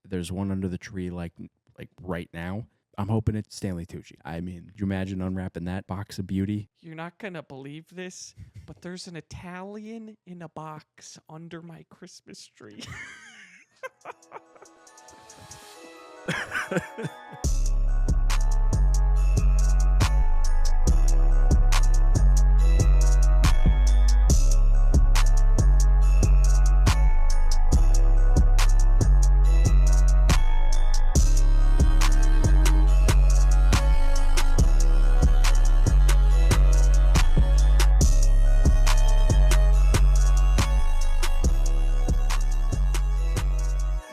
there's one under the tree like right now. I'm hoping it's Stanley Tucci. I mean, could you imagine unwrapping that box of beauty? You're not going to believe this, but there's an Italian in a box under my Christmas tree.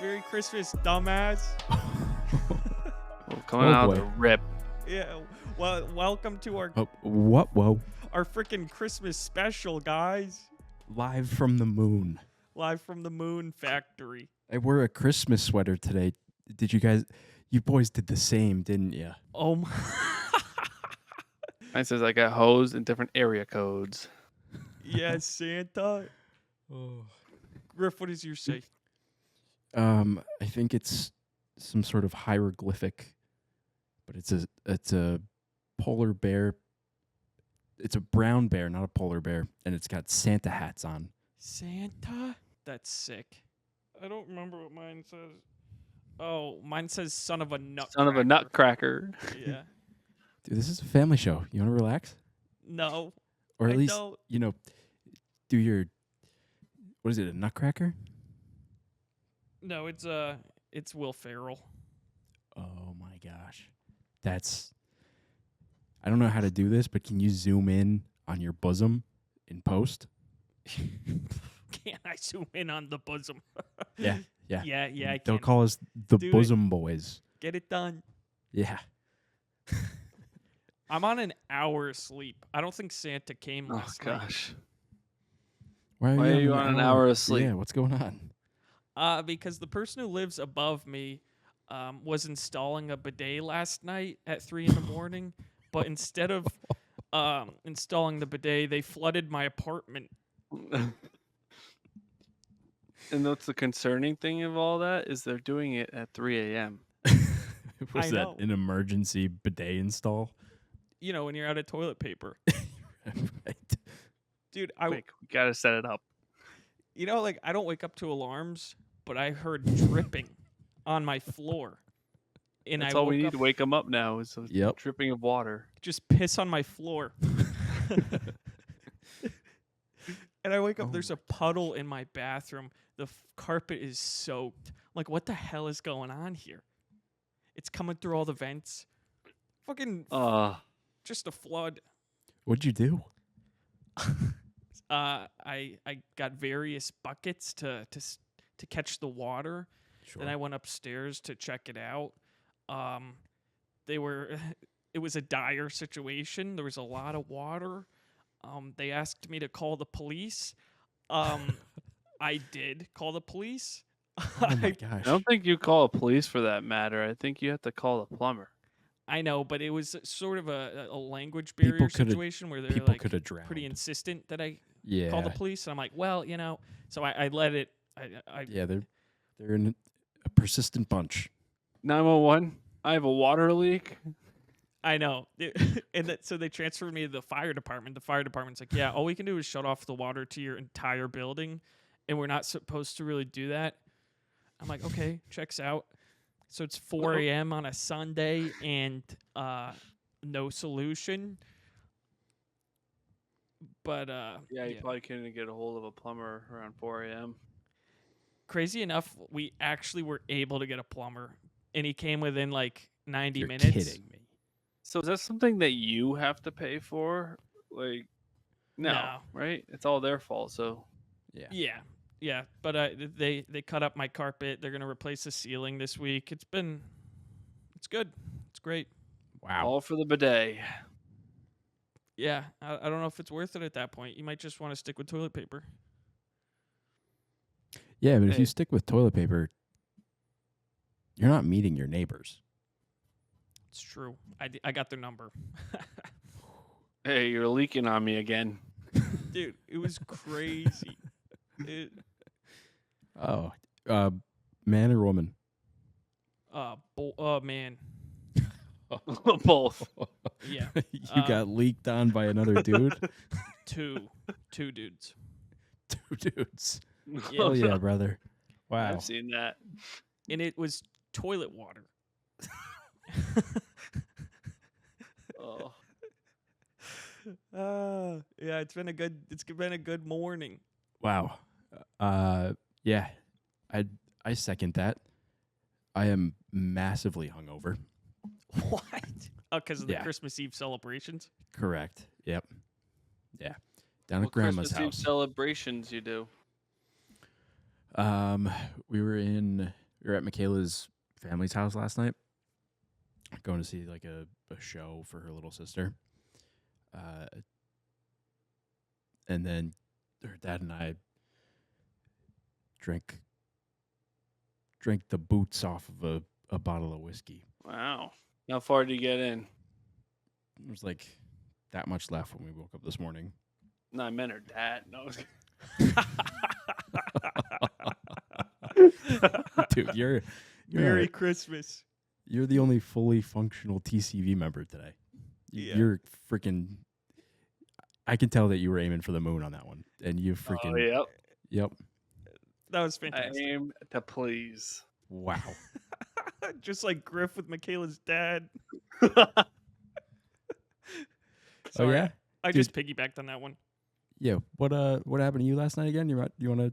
Merry Christmas, dumbass. Coming Oh, out boy. the rip. Yeah, well, welcome to our Oh, what? Whoa. freaking Christmas special, guys. Live from the moon. Live from the Moon Factory. I wore a Christmas sweater today. Did you boys did the same, didn't you? Oh my. Mine says I got hosed in different area codes. Yes, Santa. Oh. Griff, what does yours say? I think it's some sort of hieroglyphic, but it's a polar bear. It's a brown bear, not a polar bear, and it's got Santa hats on. Santa? That's sick. I don't remember what mine says. Oh, mine says son of a nut. Son of a nutcracker. Yeah. Dude, this is a family show. You want to relax? No. Or at I least, don't. do your, what is it, a nutcracker? No, it's Will Ferrell. Oh my gosh. I don't know how to do this, but can you zoom in on your bosom in post? Can I zoom in on the bosom? Yeah. Yeah, I They'll can. call us the Do it. bosom boys. Get it done. Yeah. I'm on an hour of sleep. I don't think Santa came Oh last night. gosh. Why Why are you on an hour of sleep? Yeah, what's going on? Because the person who lives above me was installing a bidet last night at 3 a.m, but instead of installing the bidet, they flooded my apartment. And what's the concerning thing of all that is they're doing it at 3 a.m. Was I that know. an emergency bidet install? You know, when you're out of toilet paper. Right. Dude, Quick, we gotta set it up. I don't wake up to alarms, but I heard dripping on my floor. And That's I all woke we need up, to wake them up now is a Yep. dripping of water. just piss on my floor. And I wake up, Oh there's a puddle in my bathroom. The carpet is soaked. I'm like, what the hell is going on here? It's coming through all the vents. Fucking just a flood. What'd you do? I got various buckets to catch the water. Sure. Then I went upstairs to check it out. It was a dire situation. There was a lot of water. They asked me to call the police. I did call the police. Oh my I gosh. don't think you call a police for that matter. I think you have to call a plumber. I know, but it was sort of a language barrier People coulda- situation where they're People like could have drowned. pretty insistent that I Yeah. call the police. And I'm like, well, so I let it. Yeah, they're in a persistent bunch. 911. I have a water leak. I know. So they transferred me to the fire department. The fire department's like, yeah, all we can do is shut off the water to your entire building, and we're not supposed to really do that. I'm like, okay, checks out. So it's 4 a.m. on a Sunday and no solution. But Yeah, you probably couldn't get a hold of a plumber around 4 a.m. crazy enough, we actually were able to get a plumber, and he came within like 90 You're minutes. kidding me. So is that something that you have to pay for? Like, no, right? It's all their fault. So Yeah. Yeah. But they cut up my carpet. They're gonna replace the ceiling this week. It's good. It's great. Wow. all for the bidet. Yeah, I don't know if it's worth it at that point. You might just want to stick with toilet paper. Yeah, but if Hey. you stick with toilet paper, you're not meeting your neighbors. It's true. I got their number. Hey, you're leaking on me again. Dude, it was crazy. Oh, man or woman? Man. Both. Yeah. You got leaked on by another dude. Two dudes. Two dudes. Yeah. Oh yeah, brother. Wow. I've seen that. And it was toilet water. Oh, Yeah, it's been a good morning. Wow. Yeah. I second that. I am massively hungover. What? Oh, because of the Yeah. Christmas Eve celebrations? Correct. Yep. Yeah. Down at what grandma's Christmas Eve house. celebrations you do? We were at Michaela's family's house last night, going to see like a show for her little sister. And then her dad and I drank the boots off of a bottle of whiskey. Wow. How far did you get in? There was like that much left when we woke up this morning. No, I meant her dad. No. Dude, you're Merry Christmas. You're the only fully functional TCV member today. Yeah. You're freaking. I can tell that you were aiming for the moon on that one, and you freaking. Oh, yep. Yep. That was I fantastic. aim to please. Wow. Just like Griff with Michaela's dad. Oh Sorry, yeah. I Dude. just piggybacked on that one. Yeah. What happened to you last night again? You want to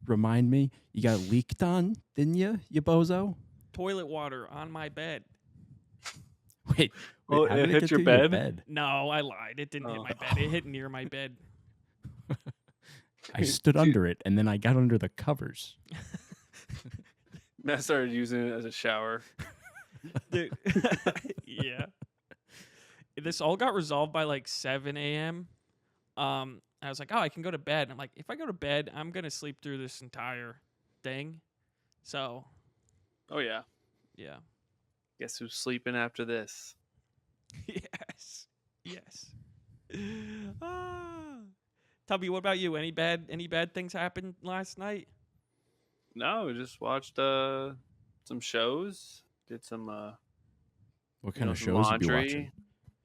remind me? You got leaked on, didn't you? You bozo. Toilet water on my bed. Wait. Oh, how it did hit get your to bed? No, I lied. It didn't hit Oh. my bed. It hit near my bed. I stood under it, and then I got under the covers. I started using it as a shower. Dude. Yeah. This all got resolved by like 7 a.m. I was like, oh, I can go to bed. And I'm like, if I go to bed, I'm going to sleep through this entire thing. So, Oh, yeah. yeah. Guess who's sleeping after this? Yes. Yes. Ah. Tubby, what about you? Any bad things happened last night? No, we just watched some shows. Did some What kind of some shows you be laundry.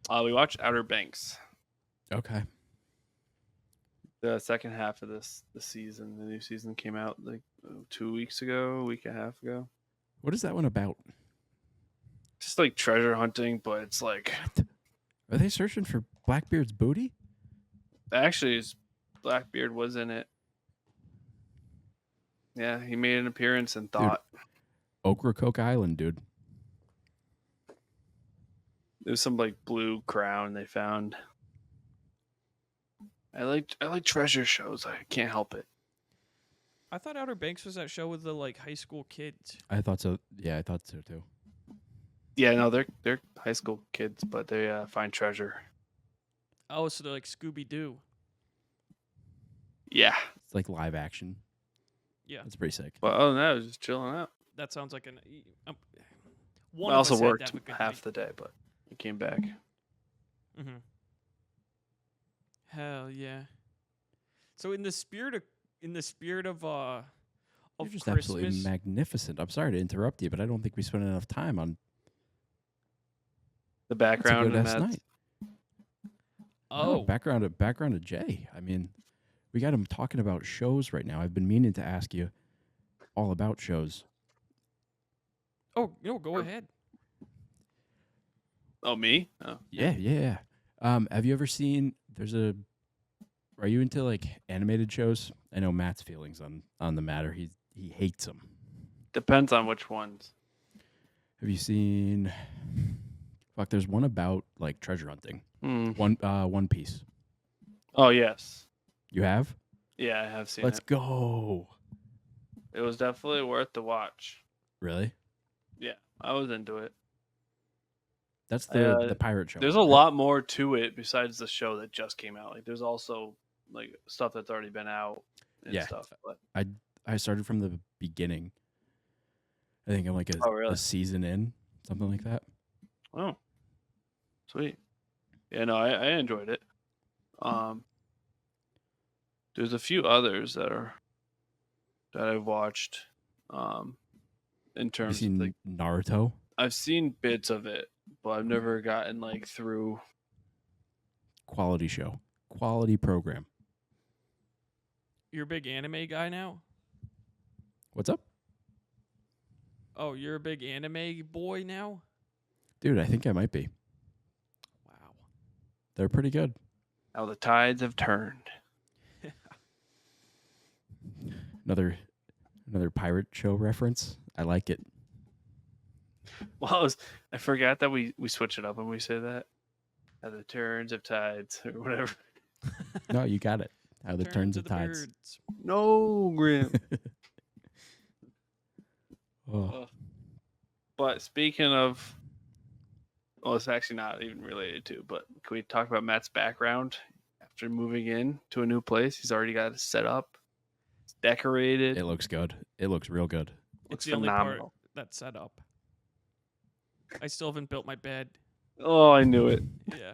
watching? We watched Outer Banks. Okay. The second half of the season. The new season came out like 2 weeks ago, a week and a half ago. What is that one about? Just like treasure hunting, but it's like Are they searching for Blackbeard's booty? actually Blackbeard was in it. Yeah, he made an appearance and thought Ocracoke Island, dude. there was some like blue crown they found. I like treasure shows. I can't help it. I thought Outer Banks was that show with the like high school kids. I thought so. Yeah, I thought so too. Yeah, no, they're high school kids, but they find treasure. Oh, so they're like Scooby Doo. Yeah, It's like live action. Yeah, That's pretty sick. but other than that, I was just chilling out. that sounds like an. I also worked half the day, but I came back. Mm-hmm. Hell yeah! So in the spirit of You're just Christmas, absolutely magnificent. I'm sorry to interrupt you, but I don't think we spent enough time on The that's a background good and ass that. night. oh, No, background of Jay. I mean, we got him talking about shows right now. I've been meaning to ask you all about shows. oh, no, go ahead. Oh, me? Oh, Yeah. Have you ever seen? Are you into like animated shows? I know Matt's feelings on the matter. He hates them. depends on which ones. Have you seen? Fuck, there's one about like treasure hunting. Hmm. One Piece. Oh yes, You have? yeah, I have seen Let's it. go. It was definitely worth the watch. Really? Yeah, I was into it. That's the pirate show. There's a right? lot more to it besides the show that just came out. Like, there's also like stuff that's already been out and Yeah. stuff. But I started from the beginning. I think I'm like Oh, really? a season in, something like that. oh, sweet. Yeah, no, I enjoyed it. There's a few others that I've watched. in Have you terms of seen like Naruto? I've seen bits of it, but I've never gotten like through. Quality show. Quality program. You're a big anime guy now? What's up? Oh, you're a big anime boy now? Dude, I think I might be. Wow. They're pretty good. How the tides have turned. Another pirate show reference. I like it. Well, I forgot that we switch it up when we say that. How the turns of tides or whatever. No, you got it. How the turns of of the tides. birds. No, Grim. Oh, But speaking of, well, it's actually not even related to, but can we talk about Matt's background after moving in to a new place? He's already got it set up. It's decorated. it looks good. It looks real good. Looks It's the only part phenomenal. that's set up. I still haven't built my bed. Oh, I knew it. Yeah.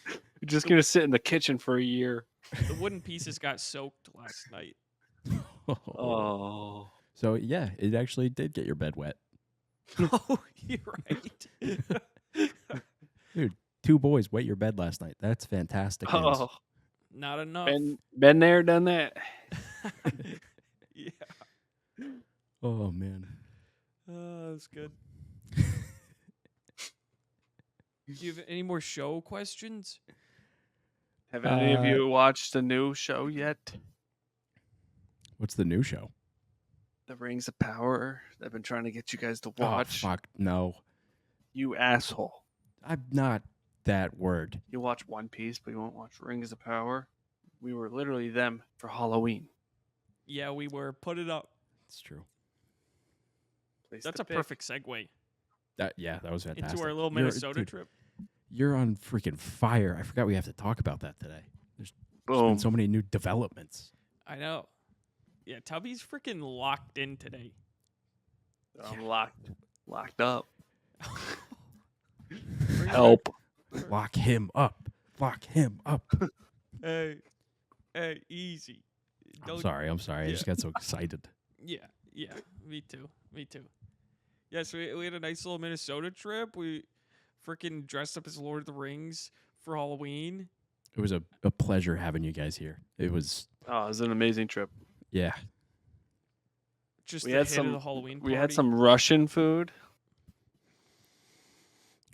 You're just going to sit in the kitchen for a year. The wooden pieces got soaked last night. Oh. So yeah, it actually did get your bed wet. Oh, you're right. Dude, 2 boys wet your bed last night. That's fantastic news. Oh. Not enough. Been there, done that. Yeah. Oh man. That's good. Do you have any more show questions? Have any of you watched the new show yet? What's the new show? The Rings of Power. I've been trying to get you guys to watch. Oh, fuck no. You asshole. I'm not that word. You watch One Piece, but you won't watch Rings of Power. We were literally them for Halloween. Yeah, we were. Put it up. It's true. Place That's to a pick. perfect segue That was fantastic. into our little You're- Minnesota dude, trip. You're on freaking fire. I forgot we have to talk about that today. There's Boom. been so many new developments. I know. Yeah, Tubby's freaking locked in today. I'm locked up. Bring Help. Lock him up. Lock him up. Hey, easy. I'm sorry. I Yeah. just got so excited. Yeah, me too. Yeah, so we had a nice little Minnesota trip. We freaking dressed up as Lord of the Rings for Halloween. It was a pleasure having you guys here. It was, Oh, it was an amazing trip. yeah. Just We the had hit some. of the Halloween party. We had some Russian food.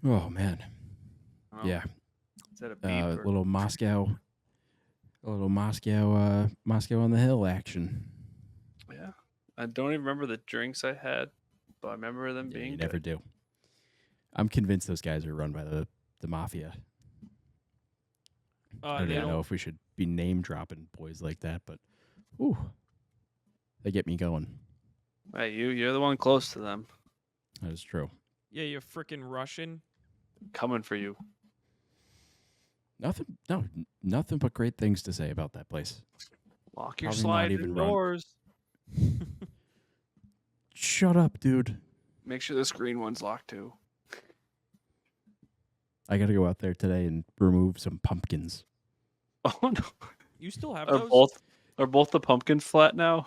Oh, man. Oh, Yeah. Is that a beef? or- Little Moscow on the Hill action. Yeah. I don't even remember the drinks I had, but I remember them Yeah, being you never good. do. I'm convinced those guys are run by the mafia. I don't they even know don't, if we should be name dropping boys like that, but ooh, they get me going. Hey, you're the one close to them. That is true. yeah, you're freaking Russian. Coming for you. Nothing but great things to say about that place. Lock your Probably not sliding even run. doors. Shut up, dude. Make sure the screen one's locked too. I got to go out there today and remove some pumpkins. Oh no. You still have Are those? both the pumpkins flat now?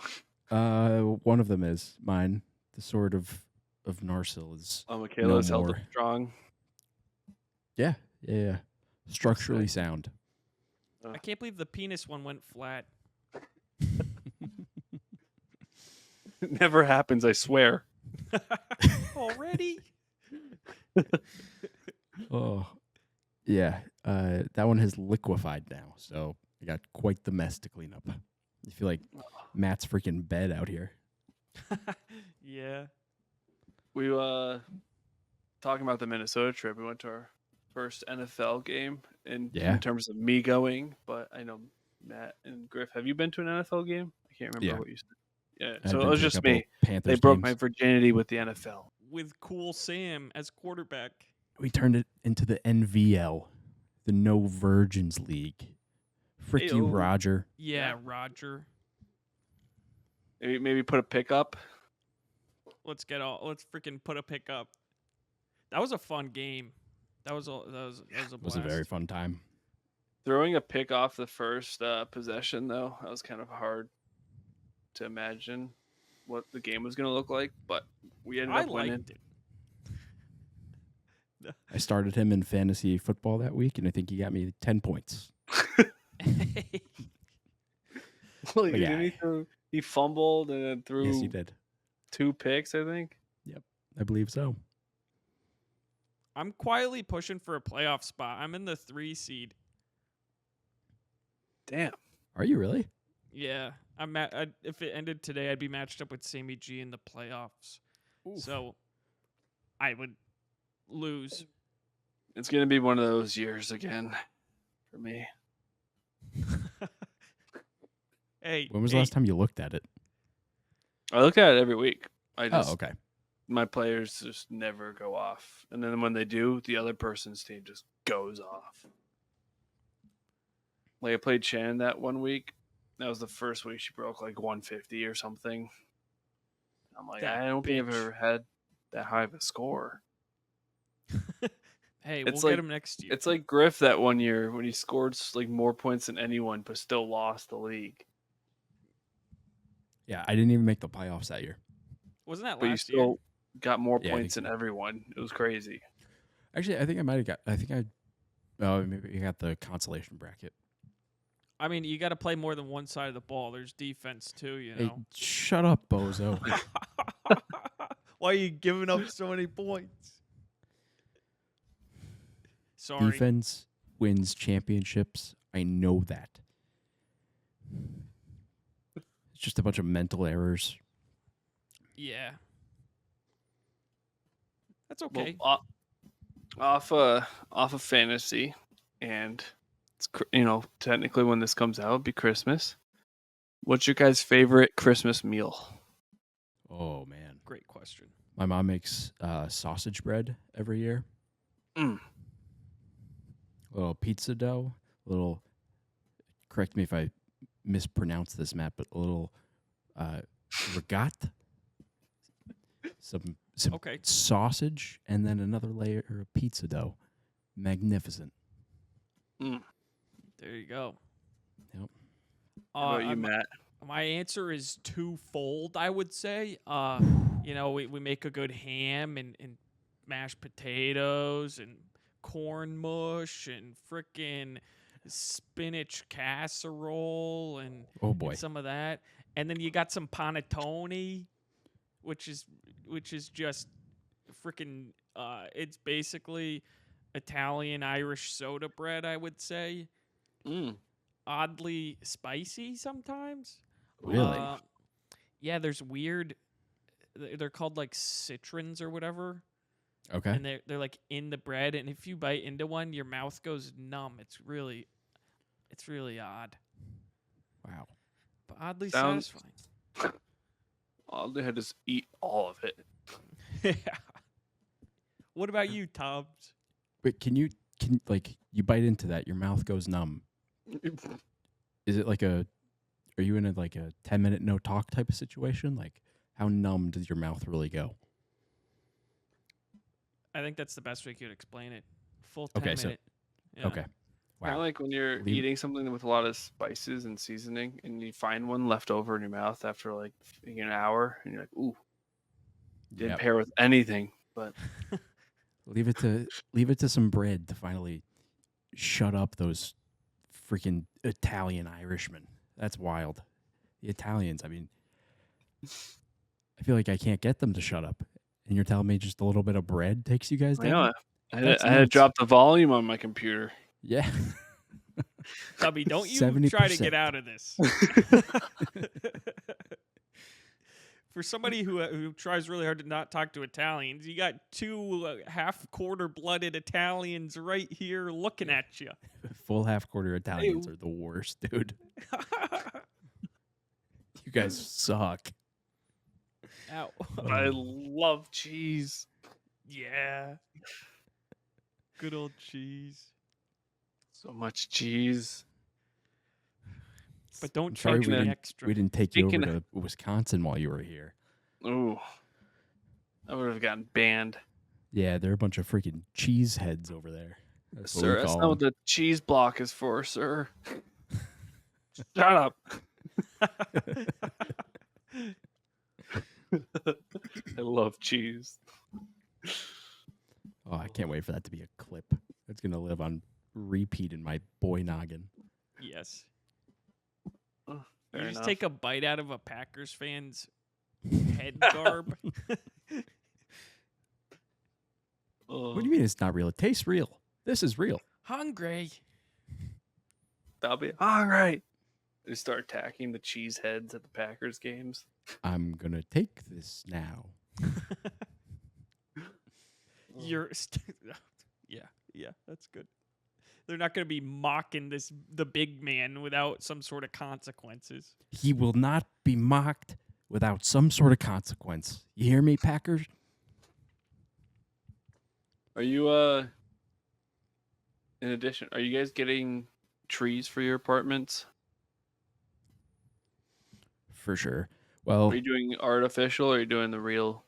One of them is mine. The sword of Narsil is Oh, Michaela's held more. up strong. yeah. Structurally nice. sound. I can't believe the penis one went flat. It never happens, I swear. Already? Oh, yeah. That one has liquefied now, so I got quite the mess to clean up. I feel like Matt's freaking bed out here. Yeah. We talking about the Minnesota trip. We went to our first NFL game in terms of me going, but I know Matt and Griff. Have you been to an NFL game? I can't remember what you said. Yeah, I've so been it was to a just couple me. Panthers They broke games. my virginity with the NFL. With Cool Sam as quarterback. We turned it into the NVL, the No Virgins League. Frick you, Ayo. Roger. Yeah, Roger. Maybe put a pick up. Let's freaking put a pick up. That was a fun game. That was a blast. It was a very fun time. Throwing a pick off the first possession, though, that was kind of hard to imagine what the game was going to look like, but we ended I up winning. liked it. I started him in fantasy football that week, and I think he got me 10 points. Well, he fumbled and then threw Yes, he did. 2 picks, I think. Yep, I believe so. I'm quietly pushing for a playoff spot. I'm in the 3 seed. Damn. Are you really? Yeah, if it ended today, I'd be matched up with Sammy G in the playoffs. Oof. So I would lose. It's going to be one of those years again for me. Hey, When was the last time you looked at it? I look at it every week. Okay. My players just never go off. And then when they do, the other person's team just goes off. Like I played Shannon that one week. That was the first week she broke like 150 or something. I'm like, That I don't think I've bitch. ever had that high of a score. Hey, It's we'll like- get him next year. It's like Griff that one year when he scored like more points than anyone, but still lost the league. Yeah, I didn't even make the playoffs that year. Wasn't that But you last year? still got more Yeah, I points think than everyone. It was crazy. Actually, I think I might have got. Maybe you got the consolation bracket. I mean, you got to play more than one side of the ball. There's defense too, you Hey, know. shut up, bozo. Why are you giving up so many points? Sorry. Defense wins championships. I know that. It's just a bunch of mental errors. Yeah. That's okay. Well, off of fantasy, and it's technically when this comes out, it'll be Christmas. What's your guys' favorite Christmas meal? Oh man, Great question. my mom makes sausage bread every year. Mm. A little pizza dough. Correct me if I mispronounce this, Matt, but a little regat. Some Okay. sausage, and then another layer of pizza dough. Magnificent. There you go. Yep. How about you, Matt? My answer is twofold, I would say. We make a good ham and mashed potatoes and corn mush and frickin' spinach casserole and, Oh boy. and some of that. And then you got some panettone, which is just frickin' it's basically Italian Irish soda bread, I would say. Oddly spicy sometimes. Really? Yeah, there's weird. They're called like citrons or whatever, Okay. and they're like in the bread. And if you bite into one, your mouth goes numb. It's really odd, Wow. but oddly Sounds- satisfying. All they had is eat all of it. Yeah. What about you, Tubbs? Wait, can you bite into that? Your mouth goes numb. Is it like are you in a 10-minute no talk type of situation? Like, how numb does your mouth really go? I think that's the best way you could explain it. Full 10 Okay, so- minute. Yeah. Okay. Kind of Wow. like when you're Leave- eating something with a lot of spices and seasoning, and you find one left over in your mouth after like an hour, and you're like, "Ooh, didn't Yep. pair with anything." But Leave it to some bread to finally shut up those freaking Italian Irishmen. That's wild. The Italians, I mean, I feel like I can't get them to shut up. And you're telling me just a little bit of bread takes you guys I down? know I That's had to nuts. drop the volume on my computer. Yeah. Tubby, don't you try to 70%. get out of this. For somebody who tries really hard to not talk to Italians, you got two half-quarter blooded Italians right here looking at you. Full half-quarter Italians are the worst, dude. You guys suck. Ow. I love cheese. Yeah. Good old cheese. So much cheese. But don't I'm sorry charge we me didn't- extra. We didn't take you over Speaking to Wisconsin while you were here. Ooh, I would have gotten banned. Yeah, they're a bunch of freaking cheese heads over there. That's what we Sir, that's call not what them. the cheese block is for, sir. Shut up. I love cheese. Oh, I can't wait for that to be a clip. It's going to live on repeat in my boy noggin. Yes. Oh, You fair just enough. take a bite out of a Packers fan's head garb. What do you mean it's not real? It tastes real. This is real. Hungry. That'll be all right. They start attacking the cheese heads at the Packers games. I'm going to take this now. Yeah, that's good. They're not going to be mocking the big man without some sort of consequences. He will not be mocked without some sort of consequence. You hear me, Packers? Are you in addition, are you guys getting trees for your apartments? For sure. Well, Are you doing artificial or are you doing the real?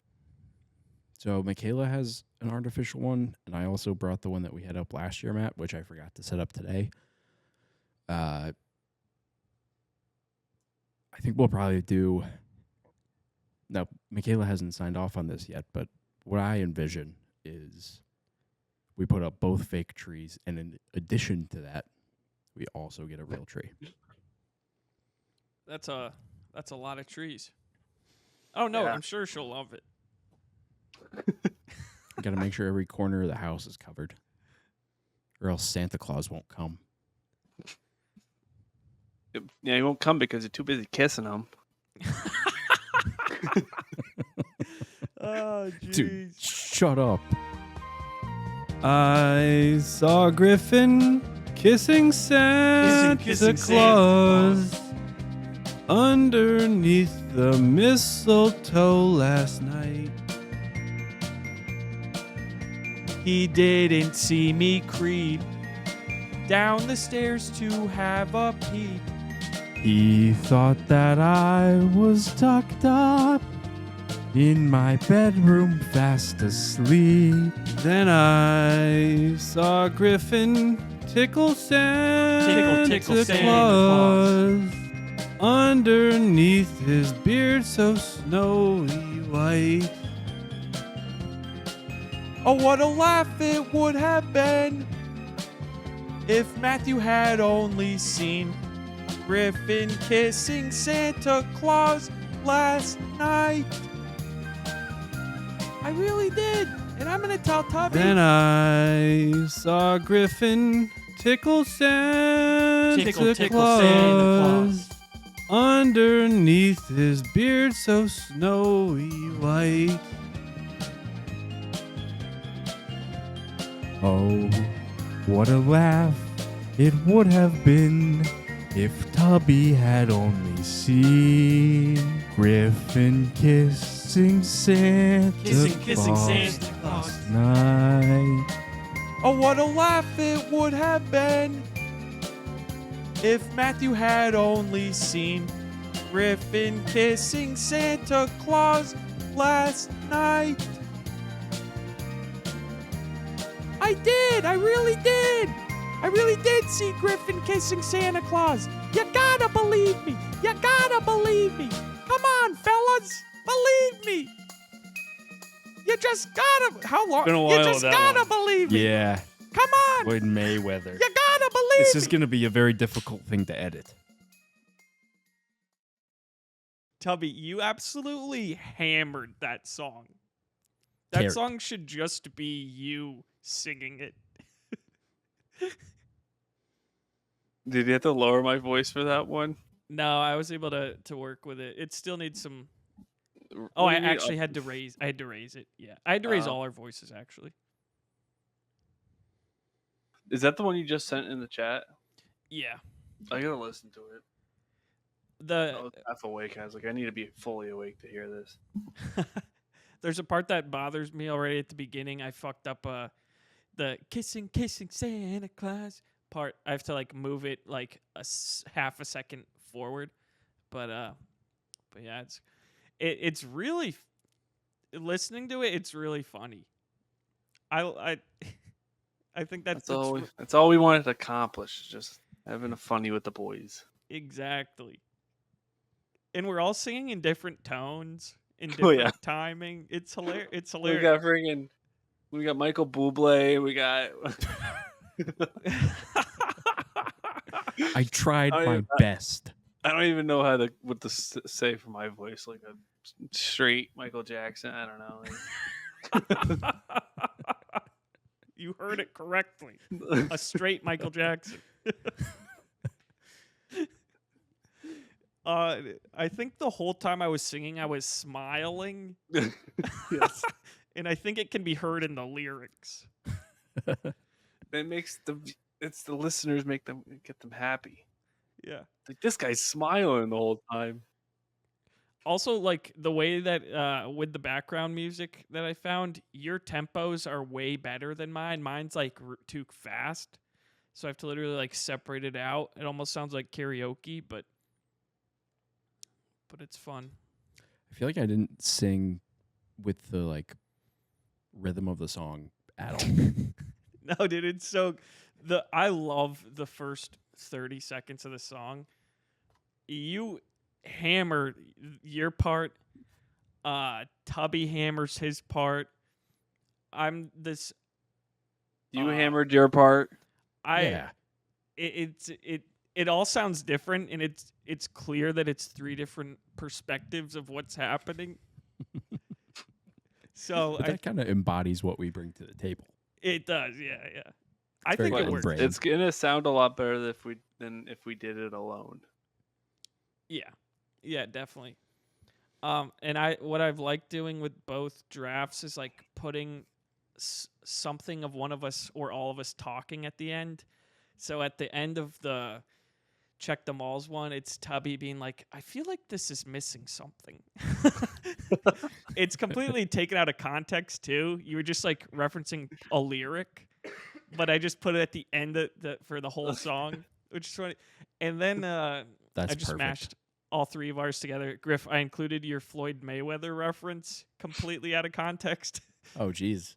so Michaela has an artificial one, and I also brought the one that we had up last year, Matt, which I forgot to set up today. I think we'll probably do. No, Michaela hasn't signed off on this yet, but what I envision is we put up both fake trees, and in addition to that, we also get a real tree. That's a lot of trees. Oh no, Yeah. I'm sure she'll love it. Got to make sure every corner of the house is covered, or else Santa Claus won't come. Yeah, he won't come because you're too busy kissing him. Oh, Dude, shut up. I saw Griffin kissing Santa Kissing Santa Claus underneath the mistletoe last night. He didn't see me creep down the stairs to have a peep. He thought that I was tucked up in my bedroom, fast asleep. Then I saw Griffin tickle Santa, Tickle Santa Claus underneath his beard so snowy white. Oh, what a laugh it would have been if Matthew had only seen Griffin kissing Santa Claus last night. I really did, and I'm gonna tell Tubby. Then I saw Griffin tickle Santa Tickle Santa Claus underneath his beard so snowy white. Oh, what a laugh it would have been if Tubby had only seen Griffin kissing Santa Kissing Claus Santa Claus. last night. Oh, what a laugh it would have been if Matthew had only seen Griffin kissing Santa Claus last night. I did! I really did! I really did see Griffin kissing Santa Claus. You gotta believe me! You gotta believe me! Come on, fellas! Believe me! You just gotta. How long? Been a You while just with that gotta one. believe me! Yeah, Come on! Floyd Mayweather. You gotta believe This me! is going to be a very difficult thing to edit. Tubby, you absolutely hammered that song. That Carrot. song should just be you singing it. Did you have to lower my voice for that one? No, I was able to work with it. It still needs some. What Oh, do I you mean actually up- had to raise. I had to raise it. Yeah, I had to raise Oh. all our voices actually. Is that the one you just sent in the chat? Yeah. I gotta listen to it. I The was half awake. I was like, I need to be fully awake to hear this. there's a part that bothers me already at the beginning. I fucked up the kissing Santa Claus part. I have to like move it like half a second forward. But yeah, it's really listening to it. It's really funny. I I think That's all we wanted to accomplish. Just having a funny with the boys. exactly. And we're all singing in different tones in Oh, different yeah. timing. It's hilarious. It's We hilarious. got we got Michael Bublé. We got. I tried I, my best. I don't even know what to say for my voice, like a straight Michael Jackson. I don't know. You heard it correctly. A straight Michael Jackson. I think the whole time I was singing, I was smiling. Yes. And I think it can be heard in the lyrics. That makes it's the listeners get them happy. Yeah. Like, this guy's smiling the whole time. Also, like the way that with the background music that I found, your tempos are way better than mine. Mine's like too fast, so I have to literally like separate it out. It almost sounds like karaoke, but it's fun. I feel like I didn't sing with the like rhythm of the song at all. No, dude, it's so I love the first 30 seconds of the song. You hammer your part, Tubby hammers his part. I'm this You hammered your part. Yeah. It all sounds different, and it's clear that it's three different perspectives of what's happening. So But that kind of embodies what we bring to the table. it does, yeah. I very think it on works. brand. It's gonna sound a lot better than if we did it alone. Yeah, definitely. And what I've liked doing with both drafts is like putting something of one of us or all of us talking at the end. So at the end of the Check the Malls one, it's Tubby being like, I feel like this is missing something. It's completely taken out of context too. You were just like referencing a lyric, but I just put it at the end for the whole song, which is funny. And then That's I just perfect. mashed all three of ours together. Griff, I included your Floyd Mayweather reference completely out of context. Oh, geez.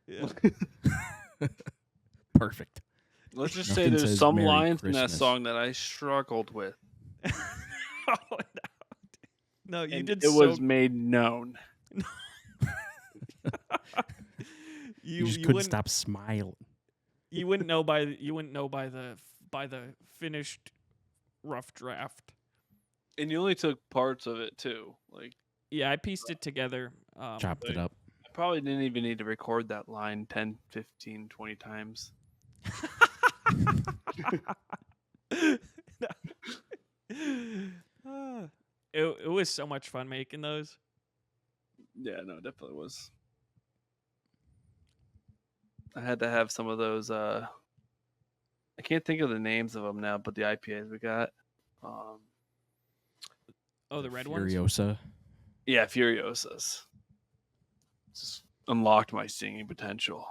Yeah. Perfect. Let's just Nothing say there's says some Merry lines in that Christmas. song that I struggled with. Oh, no, you And did. it was made known. You just couldn't stop smiling. You wouldn't know by the finished rough draft. And you only took parts of it too. Like, Yeah, I pieced it together. Chopped it up. I probably didn't even need to record that line 10, 15, 20 times. It was so much fun making those. Yeah, no, it definitely was. I had to have some of those. I can't think of the names of them now, but the IPAs we got. Oh, the red ones? Furiosa. Yeah, Furiosas. Just unlocked my singing potential.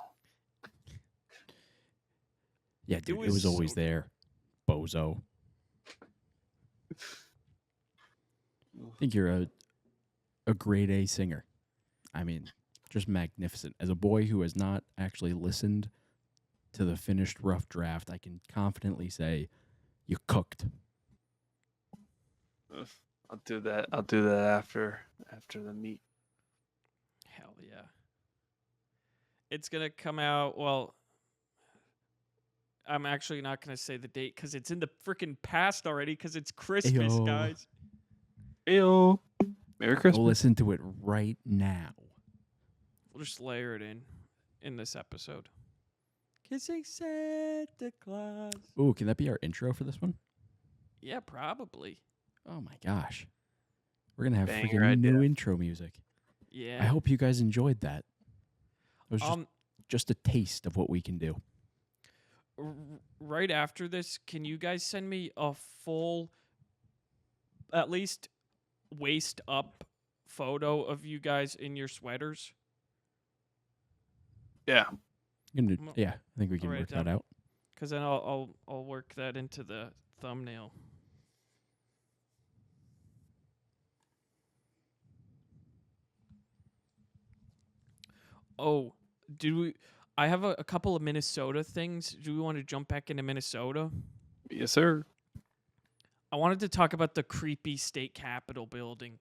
Yeah, dude, it was was always so there. Bozo. I think you're a grade A singer. I mean, just magnificent. As a boy who has not actually listened to the finished rough draft, I can confidently say you cooked. I'll do that. I'll do that after the meet. Hell yeah. It's going to come out, well, I'm actually not going to say the date because it's in the freaking past already because it's Christmas, Ayo. guys. Ayo. Merry Christmas. Go listen to it right now. We'll just layer it in this episode. Kissing Santa Claus. Ooh, can that be our intro for this one? Yeah, probably. Oh my gosh. We're going to have Banger freaking idea. new intro music. Yeah. I hope you guys enjoyed that. It was Um, just a taste of what we can do. right after this, can you guys send me a full, at least waist up photo of you guys in your sweaters? Yeah. Yeah, I think we can write work it down. that out. Because then I'll work that into the thumbnail. Oh, I have a couple of Minnesota things. Do we want to jump back into Minnesota? Yes, sir. I wanted to talk about the creepy state capitol building.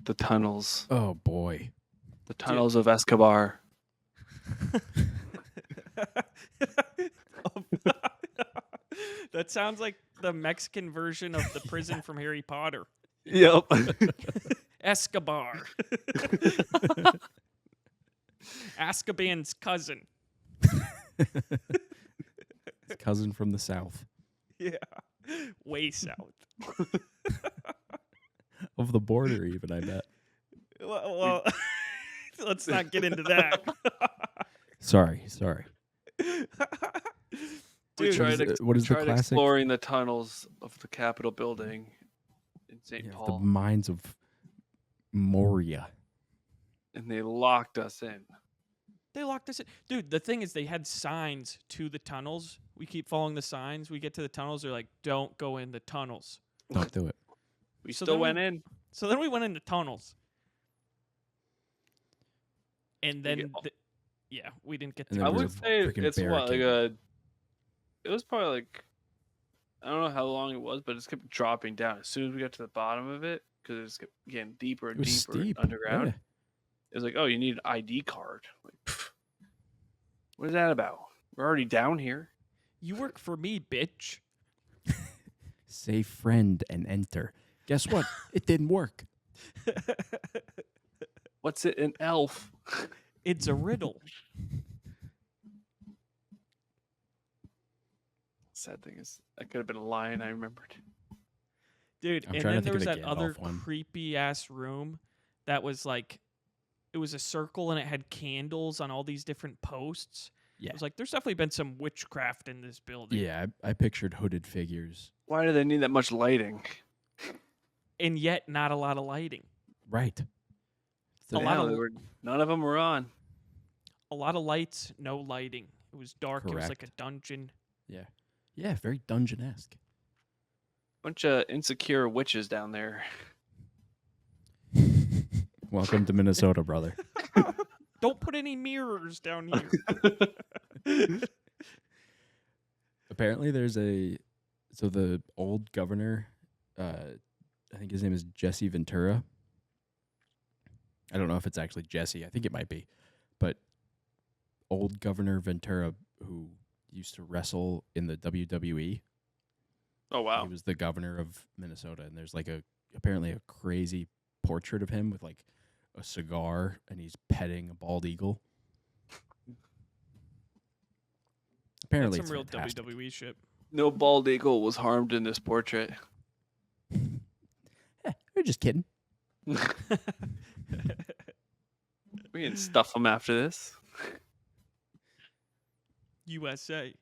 The tunnels. Oh boy. The tunnels of Escobar. That sounds like the Mexican version of the prison from Harry Potter. Yep. Escobar. Azkaban's cousin. His cousin from the south. Yeah. Way south. Of the border, even, I bet. Well, let's not get into that. Sorry. We Dude, tried, what is the tried classic? exploring the tunnels of the Capitol building in St. Yeah, the Paul, mines of Moria. and they locked us in. they locked us in. Dude, the thing is, they had signs to the tunnels. We keep following the signs. We get to the tunnels. They're like, don't go in the tunnels. Don't do it. We So still then went in. So then we went in the tunnels. And then, get- yeah, we didn't get And to there I was would a say freaking it's what, like barricade. it was probably like, I don't know how long it was, but it just kept dropping down as soon as we got to the bottom of it, because it just kept getting deeper It and was deeper steep. underground. Yeah. It was like, oh, you need an ID card. Like, pff, what is that about? We're already down here. You work for me, bitch. Say friend and enter. Guess what? It didn't work. What's it? An elf? It's a riddle. Sad thing is, that could have been a line I remembered. Dude, I'm and trying to then think there of was the that other Gandalf one. creepy ass room that was like, it was a circle and it had candles on all these different posts. Yeah. It was like, there's definitely been some witchcraft in this building. Yeah, I pictured hooded figures. Why do they need that much lighting? And yet, not a lot of lighting. Right. A lot of- None of them were on. A lot of lights, no lighting. It was dark. It was like a Correct. dungeon. Yeah, very dungeon-esque. Bunch of insecure witches down there. Welcome to Minnesota, brother. Don't put any mirrors down here. Apparently there's so the old governor, I think his name is Jesse Ventura. I don't know if it's actually Jesse. I think it might be. But old Governor Ventura, who used to wrestle in the WWE. Oh wow! He was the governor of Minnesota, and there's like apparently a crazy portrait of him with like a cigar, and he's petting a bald eagle. Apparently, That's some real it's fantastic. WWE shit. No bald eagle was harmed in this portrait. We're just kidding. We can stuff them after this. USA.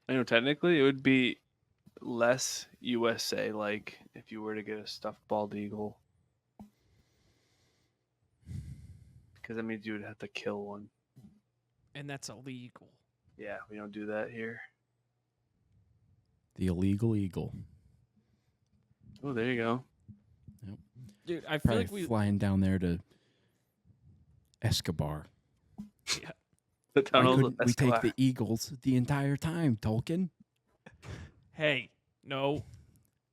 I know technically it would be less USA like if you were to get a stuffed bald eagle. Because that means you would have to kill one. And that's illegal. Yeah, we don't do that here. The illegal eagle. Oh, there you go. Dude, I feel Probably like we flying down there to Escobar. The Why tunnels of couldn't we take Escobar. the eagles the entire time, Tolkien? Hey, no.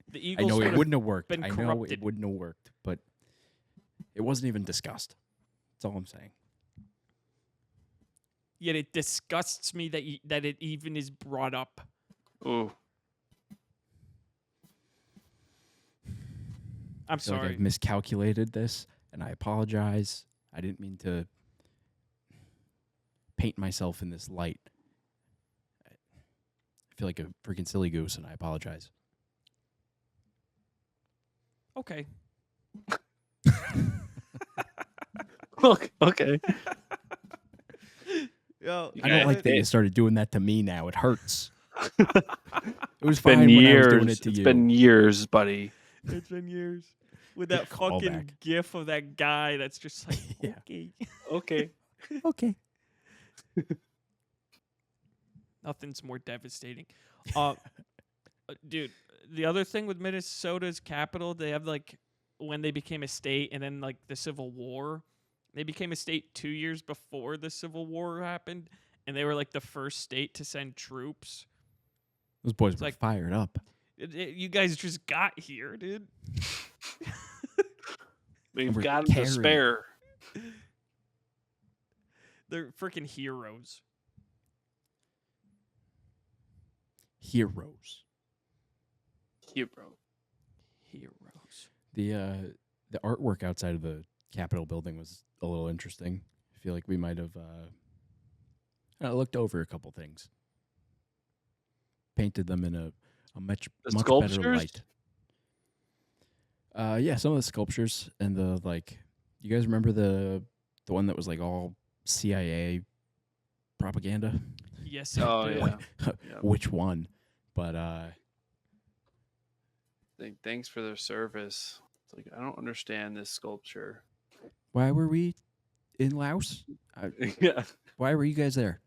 The I Eagles know would it have wouldn't have worked. been I know corrupted. it wouldn't have worked, but it wasn't even discussed. That's all I'm saying. Yet it disgusts me that that it even is brought up. Ooh. I'm I feel like sorry. I've miscalculated this, and I apologize. I didn't mean to paint myself in this light. I feel like a freaking silly goose, and I apologize. Okay. Okay. Yo, I don't like that you It's started doing that to me now. It hurts. It was been fine when I was years. doing it to It's you. been years, buddy. It's been years. With that Call fucking back. gif of that guy that's just like, Yeah. okay. Okay. Okay. Nothing's more devastating. Dude, the other thing with Minnesota's capital, they have like when they became a state and then like the Civil War, they became a state 2 years before the Civil War happened, and they were like the first state to send troops. Those boys It's were like- fired up. You guys just got here, dude. We've we're got them to carrying it. spare. They're freaking heroes. Heroes. Hero. Heroes. The artwork outside of the Capitol building was a little interesting. I feel like we might have looked over a couple things. Painted them in a much The much better sculptures? light. Yeah, some of the sculptures and the like. You guys remember the one that was like all CIA propaganda? Yes, I Oh do. yeah. Which one? But Thanks for their service. It's like I don't understand this sculpture. why were we in Laos? Yeah. Why were you guys there?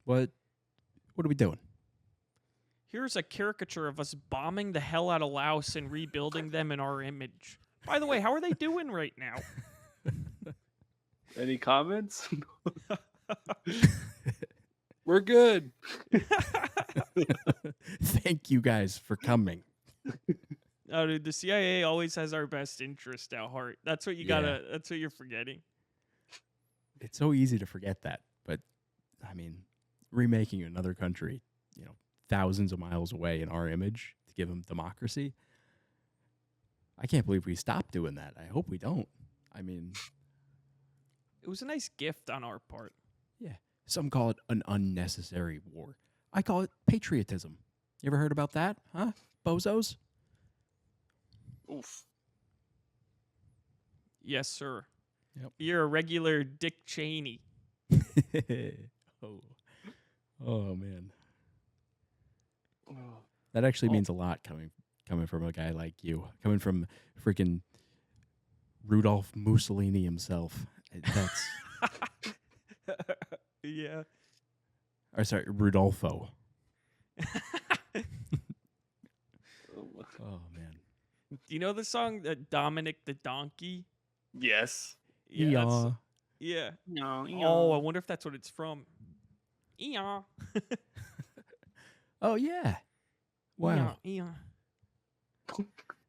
What are we doing? Here's a caricature of us bombing the hell out of Laos and rebuilding them in our image. By the way, how are they doing right now? Any comments? We're good. Thank you guys for coming. Oh, dude, the CIA always has our best interest at heart. That's what you gotta. That's what you're forgetting. It's so easy to forget that, but I mean, remaking another country, thousands of miles away in our image to give them democracy. I can't believe we stopped doing that. I hope we don't. I mean, It was a nice gift on our part. yeah. Some call it an unnecessary war. I call it patriotism. You ever heard about that? Huh? Bozos? Oof. Yes, sir. Yep. You're a regular Dick Cheney. Oh man. Oh. That actually means a lot coming from a guy like you. Coming from freaking Rudolph Mussolini himself. That's Yeah. or sorry, Rudolfo. Oh man. Do you know the song Dominic the Donkey? Yes. Yeah. that's- Yeah. Yeah. No. Oh, I wonder if that's what it's from. Yeah. Oh yeah. Wow. Yeah.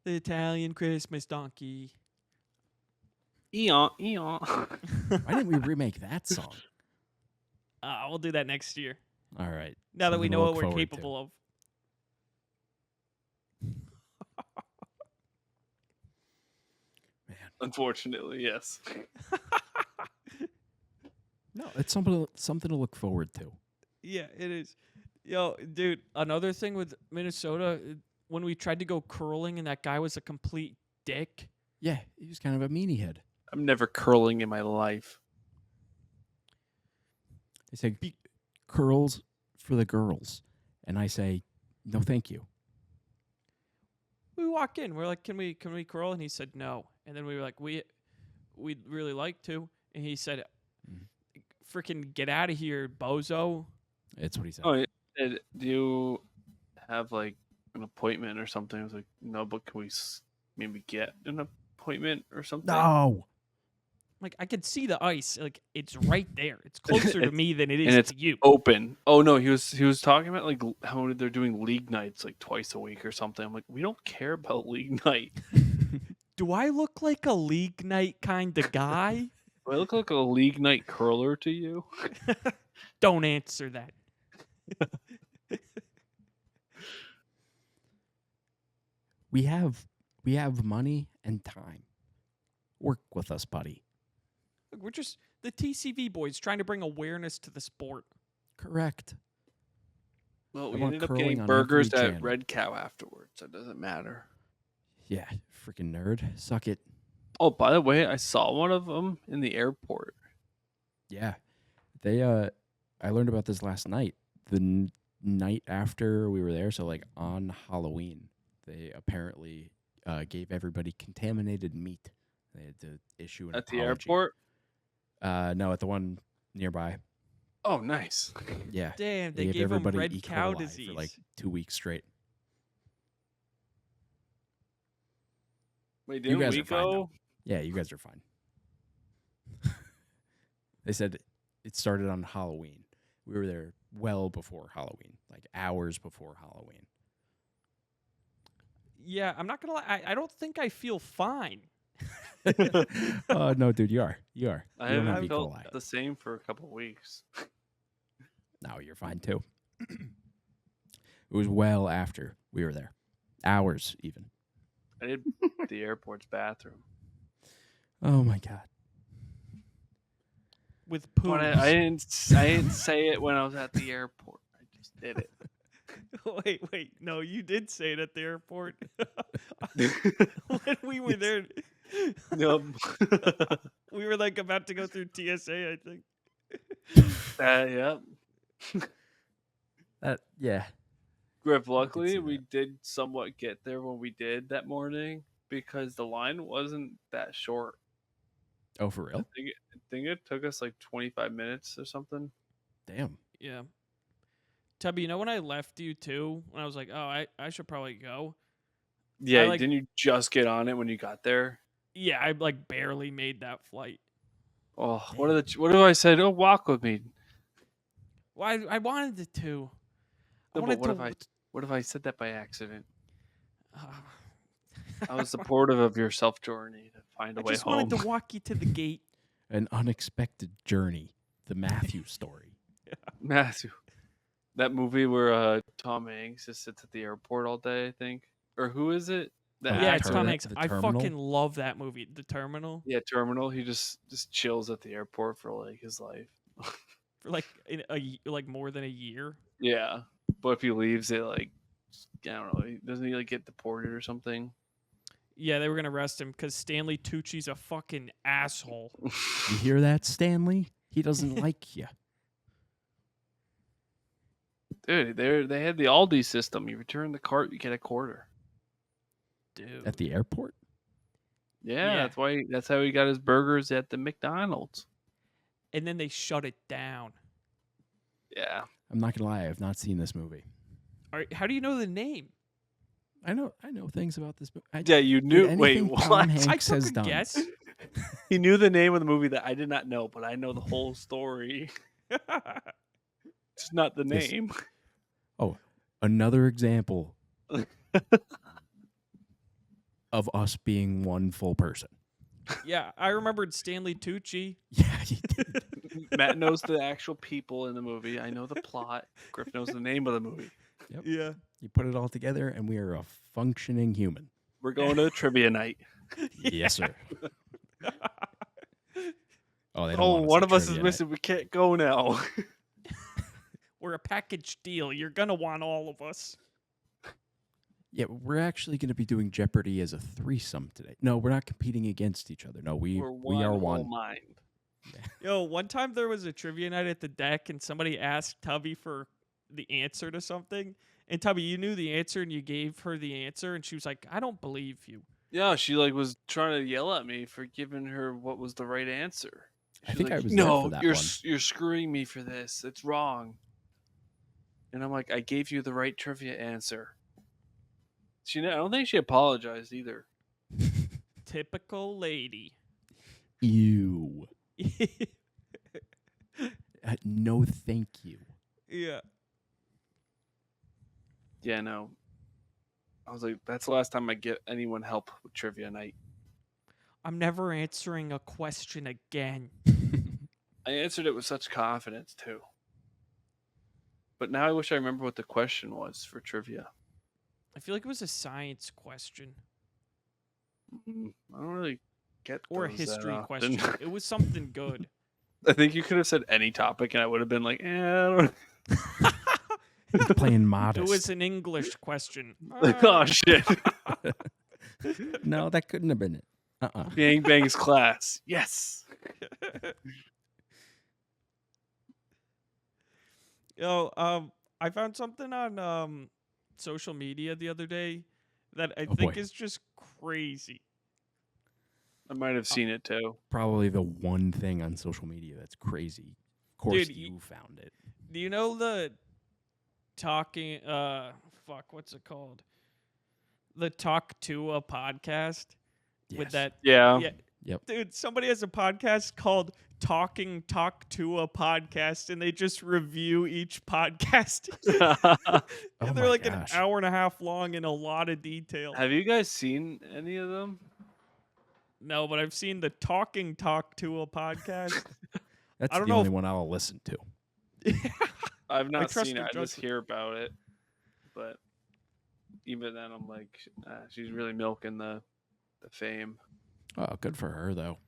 The Italian Christmas donkey. Eon. Eon. Why didn't we remake that song? We'll do that next year. All right. Now that we Something to know look what we're forward to. capable of. Man. Unfortunately, yes. No, it's something to look forward to. Yeah, it is. Yo, dude, another thing with Minnesota, when we tried to go curling and that guy was a complete dick. Yeah, he was kind of a meanie head. I'm never curling in my life. They say curls for the girls, and I say no, thank you. We walk in, we're like, can we curl? And he said no. And then we were like, we'd really like to. And he said, freaking get out of here, bozo. It's what he said. Oh, do you have like an appointment or something? I was like, no, but can we maybe get an appointment or something? No. Like, I could see the ice. Like, it's right there. It's closer to me than it is and it's to you. open. Oh no, he was talking about like how they're doing league nights like twice a week or something. I'm like, we don't care about league night. Do I look like a league night kind of guy? Do I look like a league night curler to you? Don't answer that. We have money and time. Work with us, buddy. Look, we're just the TCV boys trying to bring awareness to the sport. Correct. Well, I we want ended up curling getting on burgers every at channel. Red Cow afterwards. That doesn't matter. Yeah, freaking nerd. Suck it. Oh, by the way, I saw one of them in the airport. Yeah. They I learned about this last night. The night after we were there, so like on Halloween, they apparently gave everybody contaminated meat. They had to issue an At the apology. airport? No, at the one nearby. Oh, nice. Yeah. Damn, they gave gave him everybody red E. cow coli disease. for like 2 weeks straight. Wait, You didn't guys we are fine, go? though. Yeah, you guys are fine. They said it started on Halloween. We were there well before Halloween, like hours before Halloween. Yeah, I'm not gonna lie. I don't think I feel fine. Oh no, dude, you are. You are. I You don't have haven't E. felt coli. the same for a couple of weeks. No, you're fine too. It was well after we were there, hours even. I did the airport's bathroom. Oh my god. With poo. But I didn't say it when I was at the airport. I just did it. Wait. No, you did say it at the airport. When we were there, Nope. we were like about to go through TSA, I think. Yep. Yeah. Griff, see luckily we that. did somewhat get there when we did that morning because the line wasn't that short. Oh, for real? I think it took us like 25 minutes or something. Damn. Yeah. Tubby, you know when I left you too? When I was like, oh, I should probably go. Yeah, like- didn't you just get on it when you got there? Yeah, I like barely made that flight. Oh, what do I say? Oh, walk with me. Well, I wanted it to. No, but what if I said that by accident? I was supportive of your self journey to find a I way just home. wanted to walk you to the gate. An unexpected journey. The Matthew story. Matthew, that movie where Tom Hanks just sits at the airport all day, I think, or who is it? The Yeah, it's actor? Tom Hanks. The I Terminal? fucking love that movie, The Terminal. Yeah, Terminal. He just chills at the airport for like his life. For like like more than a year. Yeah, but if he leaves it, like I don't know, doesn't he like get deported or something? Yeah, they were gonna arrest him because Stanley Tucci's a fucking asshole. You hear that, Stanley? He doesn't like you. Dude, they had the Aldi system. You return the cart, you get a quarter. Dude. At the airport? Yeah, Yeah. that's how he got his burgers at the McDonald's. And then they shut it down. Yeah. I'm not gonna lie, I have not seen this movie. All right, how do you know the name? I know things about this movie. Yeah, you knew. Wait, Anything what? Tom I Hanks took has a done. guess. He knew the name of the movie that I did not know, but I know the whole story. Just not the Yes. name. Oh, another example of us being one full person. Yeah, I remembered Stanley Tucci. Yeah, you did. Matt knows the actual people in the movie. I know the plot. Griff knows the name of the movie. Yeah. You put it all together, and we are a functioning human. We're going to trivia night. Yes, sir. Oh, they don't Oh, want one at of us is trivia night. missing. We can't go now. We're a package deal. You're gonna want all of us. Yeah, we're actually going to be doing Jeopardy as a threesome today. No, we're not competing against each other. No, we We're are whole one. mind. Yo, one time there was a trivia night at the deck, and somebody asked Tubby for the answer to something. And Tubby, you knew the answer, and you gave her the answer, and she was like, "I don't believe you." Yeah, she like was trying to yell at me for giving her what was the right answer. I She's think like, I was there no, for that you're one. you're screwing me for this. It's wrong. And I'm like, I gave you the right trivia answer. I don't think she apologized either. Typical lady. Ew. No, thank you. Yeah. Yeah, no. I was like, that's the last time I get anyone help with trivia night. I'm never answering a question again. I answered it with such confidence too. But now I wish I remember what the question was for trivia. I feel like it was a science question I don't really get or a those that history often. question. It was something good. I think you could have said any topic, and I would have been like, I don't He's playing modest. It was an English question. like, oh shit. No, that couldn't have been it. Bang Bang's class. Yes. Yo, I found something on social media the other day that I Oh, think boy. is just crazy. I might have seen it too. Probably the one thing on social media that's crazy. Of course, Dude, you found it. Do you know the talking what's it called? The Talk Tuah podcast with Yes. that Yeah. Yep. dude, somebody has a podcast called Talk Tuah podcast, and they just review each podcast. Oh And they're my like gosh. an hour and a half long in a lot of detail. Have you guys seen any of them? No, but I've seen the Talking Talk Tuah podcast. That's I don't the know only if- one I'll listen to. I've not trust seen your it. I just judgment. hear about it. But even then, I'm like, she's really milking the fame. Oh, good for her though.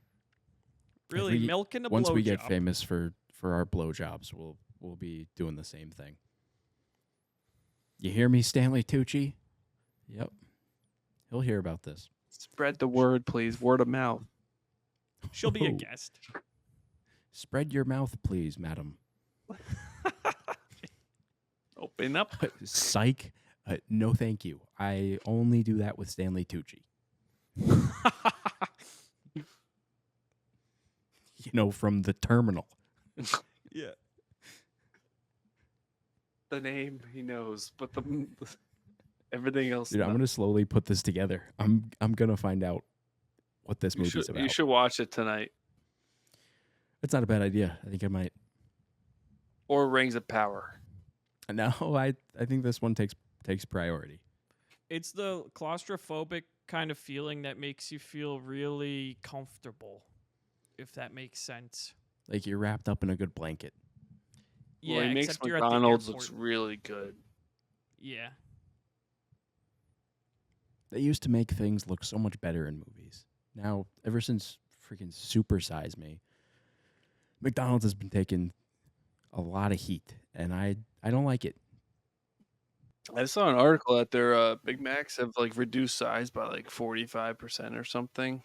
Really milking a Once we get blowjob. famous for our blowjobs, we'll be doing the same thing. You hear me, Stanley Tucci? Yep. He'll hear about this. Spread the word, please. Word of mouth. She'll be a Whoa. guest. Spread your mouth, please, madam. Open up. Psych. No, thank you. I only do that with Stanley Tucci. From The Terminal. Yeah. The name he knows, but everything else. Dude, I'm gonna slowly put this together. I'm gonna find out what this movie's about. You should watch it tonight. It's not a bad idea. I think I might. Or Rings of Power. No, I think this one takes priority. It's the claustrophobic kind of feeling that makes you feel really comfortable, if that makes sense. Like you're wrapped up in a good blanket. Yeah, Well, he makes except you're at the McDonald's airport. looks really good. Yeah. They used to make things look so much better in movies. Now, ever since freaking Super Size Me, McDonald's has been taking a lot of heat, and I don't like it. I saw an article that their Big Macs have like reduced size by like 45% or something.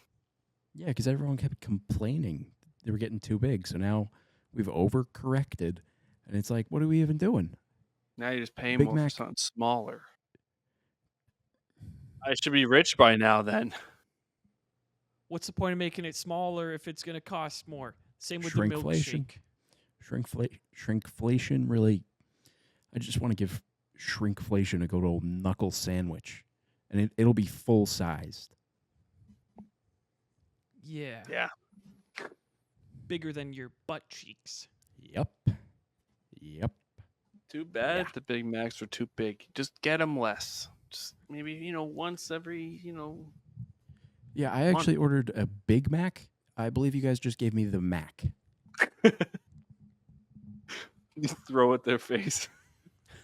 Yeah, because everyone kept complaining they were getting too big. So now we've overcorrected, and it's like, what are we even doing? Now you just pay Big more Mac- for something smaller. I should be rich by now then. What's the point of making it smaller if it's going to cost more? Same with the Shrinkflation. milkshake. Shrinkflation really. I just want to give shrinkflation a good old knuckle sandwich, and it'll be full sized. Yeah. Yeah. Bigger than your butt cheeks. Yep. Too bad Yeah. the Big Macs were too big. Just get them less. Just maybe, once every, Yeah, I actually ordered a Big Mac. I believe you guys just gave me the Mac. you throw at their face.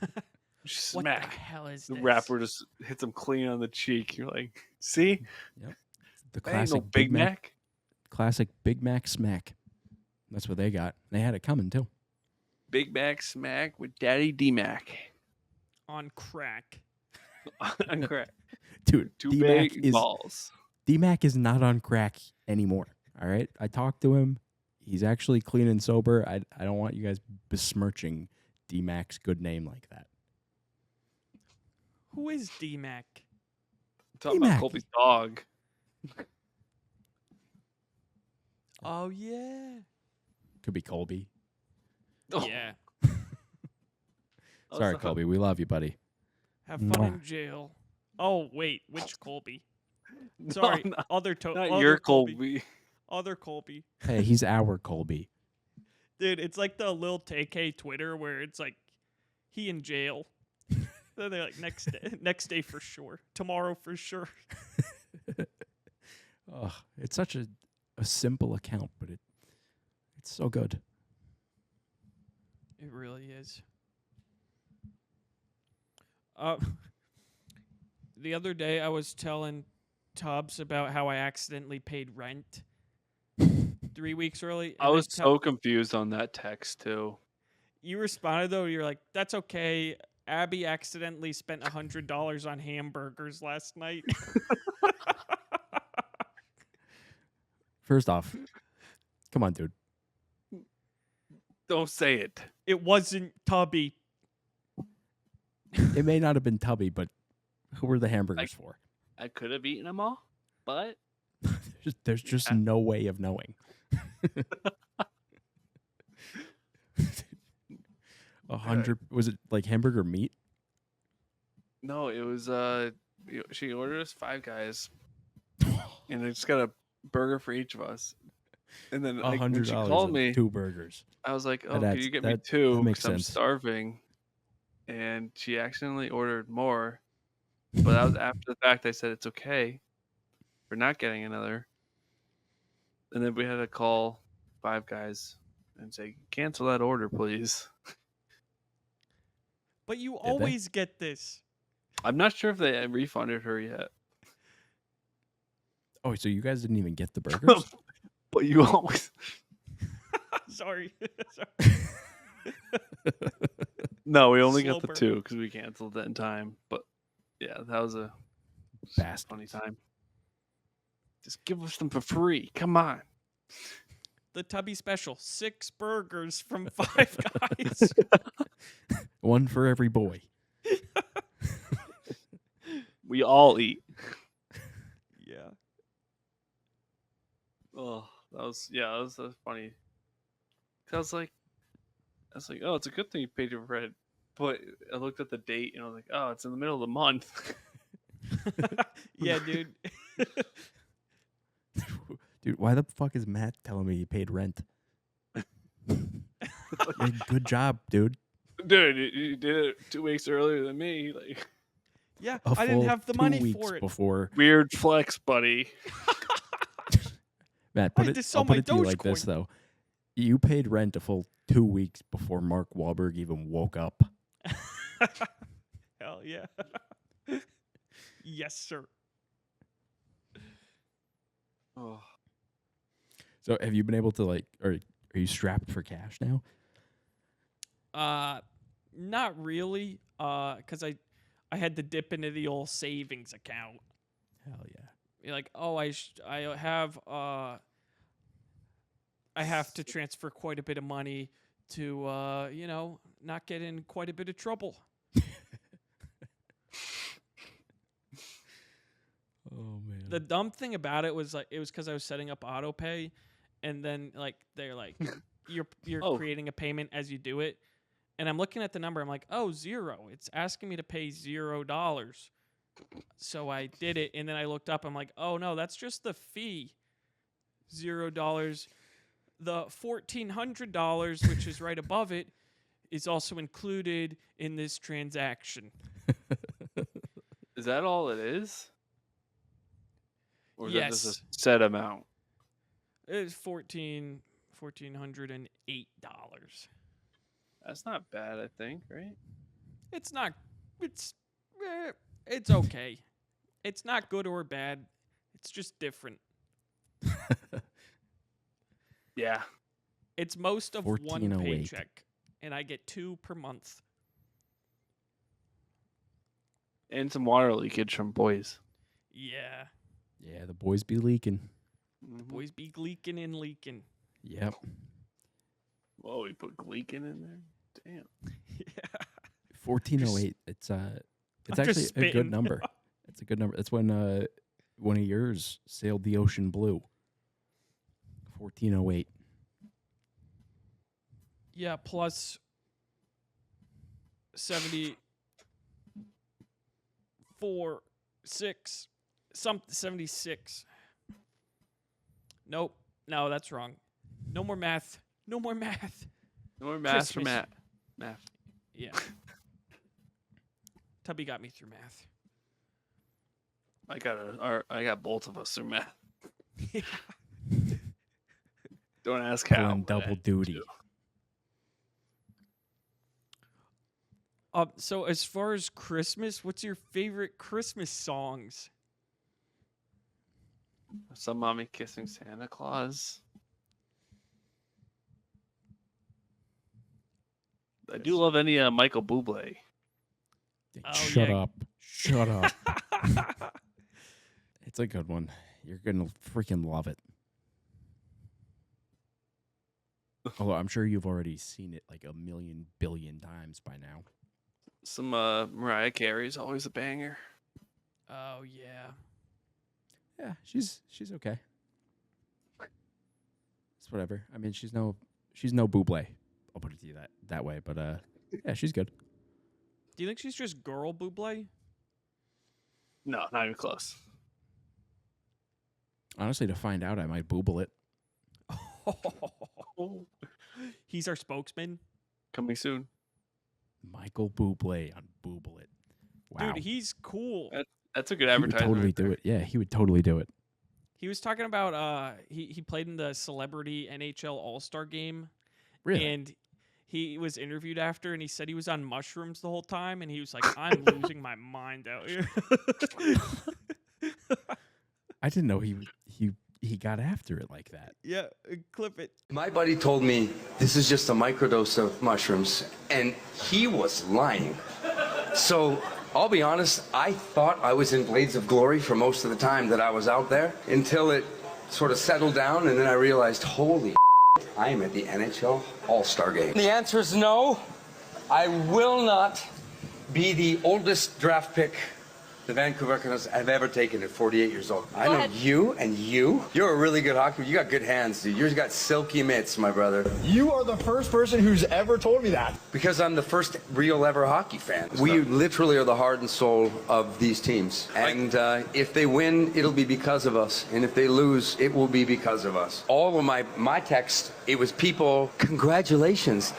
What Smack. the hell is The this? wrapper just hits them clean on the cheek. You're like, see? The That ain't classic no Big Mac. Classic Big Mac smack. That's what they got. They had it coming too. Big Mac smack with Daddy D-Mac. On crack. Correct. Dude, Two D-Mac big is balls. D-Mac is not on crack anymore. All right? I talked to him. He's actually clean and sober. I don't want you guys besmirching D-Mac's good name like that. Who is D-Mac? I'm talking D-Mac. about Colby's dog. Oh, yeah. Could be Colby. Oh, Yeah. oh, Sorry, so- Colby. We love you, buddy. Have fun Mwah. in jail. Oh, wait. Which Colby? No, Sorry. not, other not your Colby. Colby. Other Colby. Hey, he's our Colby. Dude, it's like the Lil TK Twitter where it's like he in jail. Then they're like next day for sure. Tomorrow for sure. Oh, it's such a simple account, but it's so good. It really is. The other day I was telling Tubbs about how I accidentally paid rent 3 weeks early. I and was then so confused on that text too. you responded though. You're like, "That's okay. Abby accidentally spent $100 on hamburgers last night." First off, come on, dude. Don't say it. It wasn't Tubby. It may not have been Tubby, but who were the hamburgers for? I could have eaten them all, but There's just no way of knowing. 100, was it like hamburger meat? no, it was she ordered us 5 Guys, and I just got a burger for each of us. And then like, when $100 she called me, 2 burgers. I was like, "Oh, That could you get me that 2? makes Because I'm sense. starving." And she accidentally ordered more, but that was after the fact. I said it's okay for not getting another. And then we had to call Five Guys and say, cancel that order, please. But you they? always get this. I'm not sure if they refunded her yet. Oh, so you guys didn't even get the burgers? But you always... Sorry. No, we only Slow got the burn. 2 because we canceled it in time. But yeah, that was a Bastards. funny time. Just give us them for free. Come on. The Tubby Special, 6 burgers from Five Guys. One for every boy. We all eat. Yeah. Oh, that was funny. 'Cause I was like, oh, it's a good thing you paid your rent. But I looked at the date and I was like, oh, it's in the middle of the month. Yeah, dude. Dude, why the fuck is Matt telling me he paid rent? Yeah, good job, dude. Dude, you did it 2 weeks earlier than me. Like, Yeah, A I didn't full have the 2 money weeks for it. before. weird flex, buddy. Matt, I put had it, to sell I'll put my it to you like this, Dogecoin. though. You paid rent a full 2 weeks before Mark Wahlberg even woke up. Hell yeah. Yes, sir. Oh, So have you been able to, like, or are you strapped for cash now? Not really. Cause I had to dip into the old savings account. Hell yeah. You're like, oh, I have to transfer quite a bit of money to not get in quite a bit of trouble. Oh, man. The dumb thing about it was like it was because I was setting up auto pay, and then like they're like you're Oh. creating a payment as you do it, and I'm looking at the number. I'm like, oh, 0. It's asking me to pay $0. So I did it, and then I looked up. I'm like, oh no, that's just the fee, $0. The $1,400, which is right above it, is also included in this transaction. is that all it is? Or is that just Yes. a set amount? It's $1,408. That's not bad, I think, right? It's not. It's okay. It's not good or bad. It's just different. Yeah. It's most of one 1408. paycheck, and I get 2 per month. And some water leakage from boys. Yeah, Yeah, the boys be leaking. Mhm. boys be gleeking and leaking. Yep. Whoa, we put gleeking in there? Damn. Yeah. 1408. It's I'm actually just a good spitting. number. It's a good number. That's when one of yours sailed the ocean blue. 1408. Yeah, plus 74, 6, 76. Nope. No, that's wrong. No more math. No more math. No more math for Christmas. Matt. Math. Yeah. Tubby got me through math. I got both of us through math. Don't ask how. Pulling but I double do. duty. So as far as Christmas, what's your favorite Christmas songs? Some mommy kissing Santa Claus. I do love any Michael Bublé. Oh, Shut yeah. up. Shut up. It's a good one. You're going to freaking love it. Although I'm sure you've already seen it like a million billion times by now. Some Mariah Carey's always a banger. Oh yeah. Yeah, she's okay. It's whatever. I mean, she's no Bublé. I'll put it to you that way. But yeah, she's good. Do you think she's just girl Bublé? No, not even close. Honestly, to find out, I might Booble it. He's our spokesman. Coming soon. Michael Bublé on Booble it. Wow. Dude, he's cool. That's a good he would advertisement. totally right do there. it. Yeah, he would totally do it. He was talking about he played in the celebrity NHL All-Star game. Really? And he was interviewed after, and he said he was on mushrooms the whole time, and he was like, "I'm losing my mind out here." I didn't know he got after it like that. Yeah, clip it. My buddy told me this is just a microdose of mushrooms, and he was lying. So I'll be honest, I thought I was in Blades of Glory for most of the time that I was out there until it sort of settled down, and then I realized, holy I am at the NHL All-Star Game. The answer is no. I will not be the oldest draft pick the Vancouver Canucks have ever taken at 48 years old. I know you and you. You're a really good hockey player. You got good hands, dude. You've got silky mitts, my brother. You are the first person who's ever told me that. Because I'm the first real ever hockey fan. We literally are the heart and soul of these teams. And if they win, it'll be because of us. And if they lose, it will be because of us. All of my text, it was people, congratulations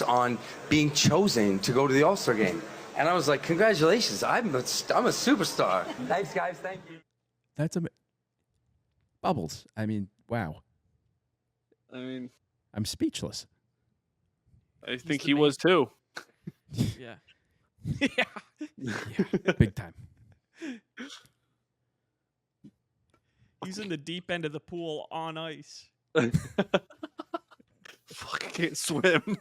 on being chosen to go to the All-Star game. And I was like, congratulations, I'm a superstar. Thanks, guys, thank you. That's Bubbles. I mean, wow. I mean, I'm speechless. I think the he main- was too. Yeah. Yeah. Yeah, big time. He's in the deep end of the pool on ice. Fuck, I can't swim.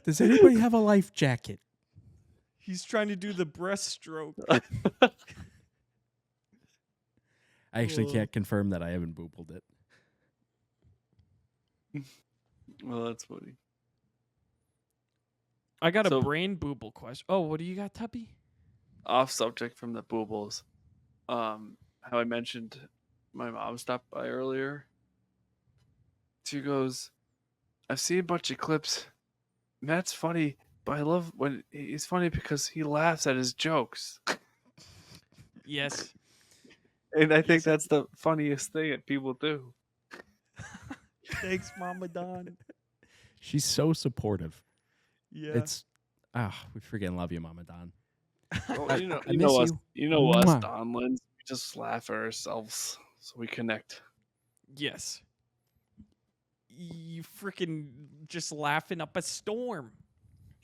Does anybody have a life jacket? He's trying to do the breaststroke. I actually can't confirm that I haven't boobled it. Well, that's funny. I got a So- brain booble question. Oh, what do you got, Tuppy? Off subject from the boobles. How I mentioned my mom stopped by earlier. She goes, I've seen a bunch of clips. Matt's funny, but I love when he's funny because he laughs at his jokes. Yes. And I think that's the funniest thing that people do. Thanks, Mama Don. She's so supportive. Yeah. It's we freaking love you, Mama Don. Well, I- you know, I you know miss us, you. you know us, Mwah. Donlins. We just laugh at ourselves, so we connect. Yes. You freaking just laughing up a storm.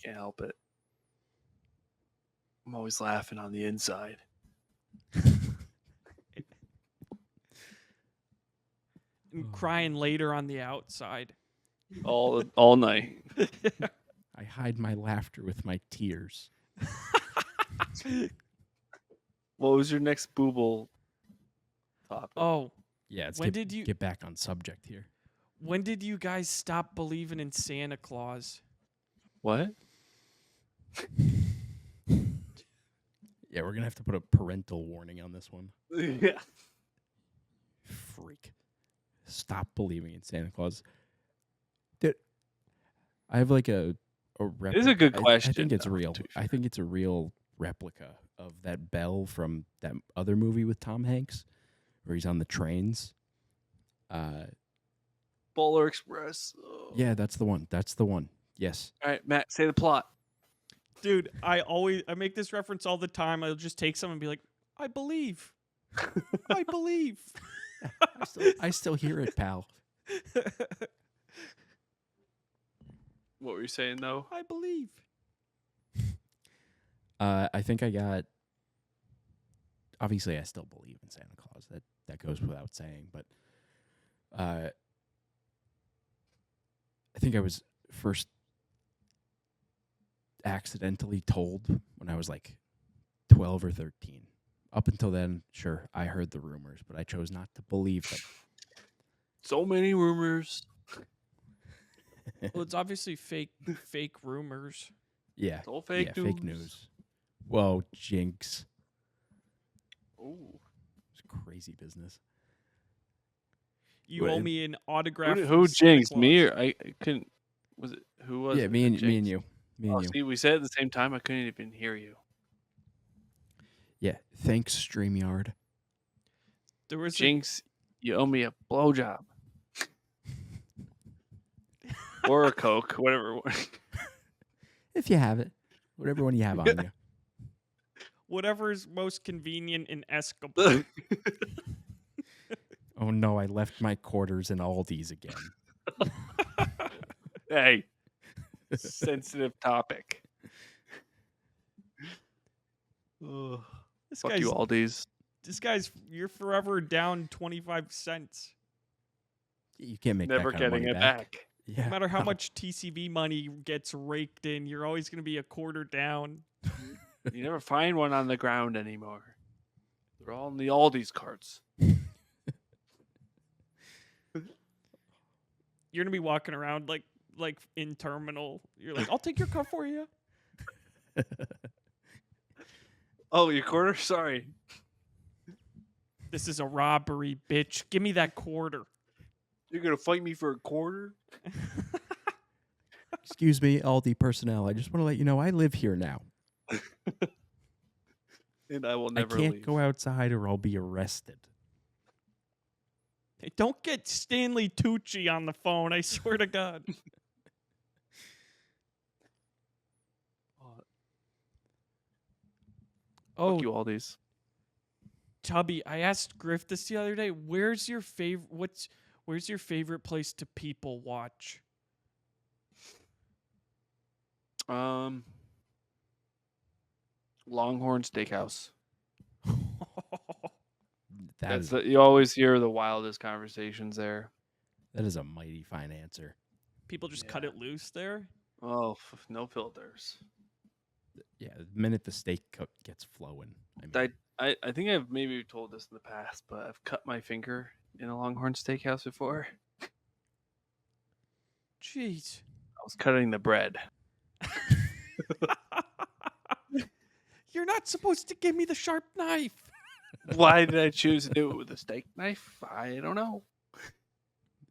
Can't help it. I'm always laughing on the inside. And crying later on the outside. All night. I hide my laughter with my tears. What was your next booble topic? Oh, Yeah, let's When did you- get back on subject here. when did you guys stop believing in Santa Claus? What? Yeah, we're gonna have to put a parental warning on this one. Yeah. Freak. Stop believing in Santa Claus. Dude, I have like a It is a good question. I think it's though, real. to be I think it's a real replica of that bell from that other movie with Tom Hanks, where he's on the trains. Polar Express. Oh. Yeah, that's the one. That's the one. Yes. All right, Matt, say the plot. Dude, I make this reference all the time. I'll just take some and be like, I believe. I believe. I still hear it, pal. What were you saying though? I believe. I think I got. Obviously, I still believe in Santa Claus. That goes without saying. But I think I was first accidentally told when I was like 12 or 13. Up until then, sure, I heard the rumors, but I chose not to believe them. So many rumors. Well, it's obviously fake rumors. Yeah, It's all fake yeah, news. fake news. Whoa, jinx! Ooh. It's crazy business. You Wait, owe me an autograph. Who from Santa jinxed me? Claus. Or I couldn't. Was it who was? Yeah, it me that and jinxed? you, me and Oh, you. see, we said it at the same time. I couldn't even hear you. Yeah, thanks, StreamYard. There was a, Jinx, you owe me a blowjob. Or a Coke, whatever. If you have it, whatever one you have on you. whatever is most convenient in Escobar. Oh no, I left my quarters in Aldi's again. Hey, sensitive topic. Ugh. This Fuck guy's you, Aldi's. you're forever down 25 cents. You can't make Never that kind of getting money it back. back. Yeah. No matter how much TCV money gets raked in, you're always going to be a quarter down. You never find one on the ground anymore. They're all in the Aldi's carts. You're going to be walking around like in terminal. You're like, I'll take your car for you. Oh, your quarter? Sorry. This is a robbery, bitch. Give me that quarter. You're going to fight me for a quarter? Excuse me, Aldi personnel. I just want to let you know I live here now. And I will I never can't leave. go outside or I'll be arrested. Hey, don't get Stanley Tucci on the phone. I swear to God. Oh, Fuck you, Aldi's. Tubby, I asked Griff this the other day. Where's your favorite place to people watch? Longhorn Steakhouse. That You always hear the wildest conversations there. is a mighty fine answer. People just cut it loose there. Oh, no filters. Yeah, the minute the steak gets flowing. I mean, I think I've maybe told this in the past, but I've cut my finger in a Longhorn Steakhouse before. Jeez. I was cutting the bread. You're not supposed to give me the sharp knife. Why did I choose to do it with a steak knife? I don't know.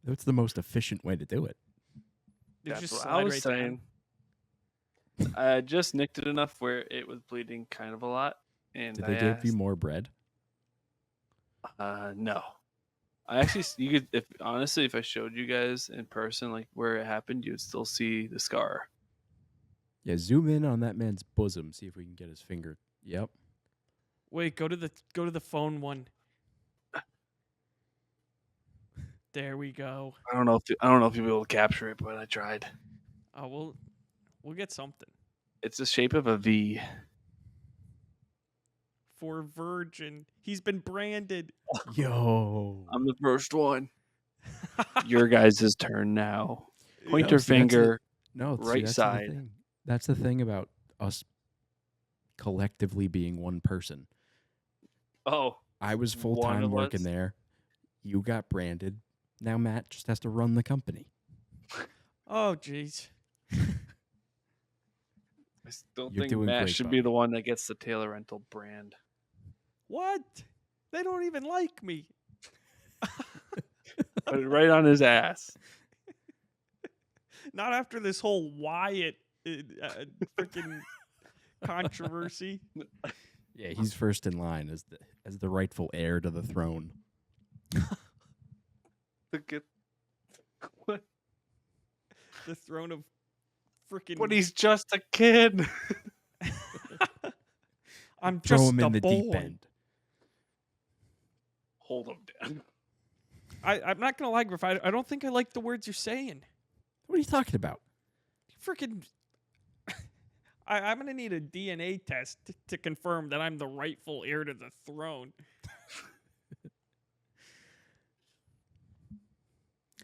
that's the most efficient way to do it. It That's just what slide I was right saying. I just nicked it enough where it was bleeding kind of a lot. And Did I they give you asked- more bread? No. I actually, you could, if honestly, if I showed you guys in person, like where it happened, you'd still see the scar. Yeah, zoom in on that man's bosom. See if we can get his finger. Yep. Wait, go to the phone one. There we go. I don't know if you'll be able to capture it, but I tried. Oh, we'll get something. It's the shape of a V. For Virgin. He's been branded. Yo. I'm the first one. Your guys' turn now. Pointer No, see, that's finger. No, see, Right that's side. The thing. That's the thing about us collectively being one person. Oh, I was full One time of working us? there. You got branded. Now Matt just has to run the company. Oh, jeez. I still You're think doing Matt great, should Bobby. be the one that gets the Taylor Rental brand. What? They don't even like me. Put it right on his ass. Not after this whole Wyatt freaking controversy. Yeah, he's first in line as the rightful heir to the throne. What? The throne of freaking. But he's just a kid. I'm Throw just him a in the boy. deep end. Hold him down. I'm not gonna lie, Griff. I don't think I like the words you're saying. What are you talking about? Freaking. I'm gonna need a DNA test to confirm that I'm the rightful heir to the throne.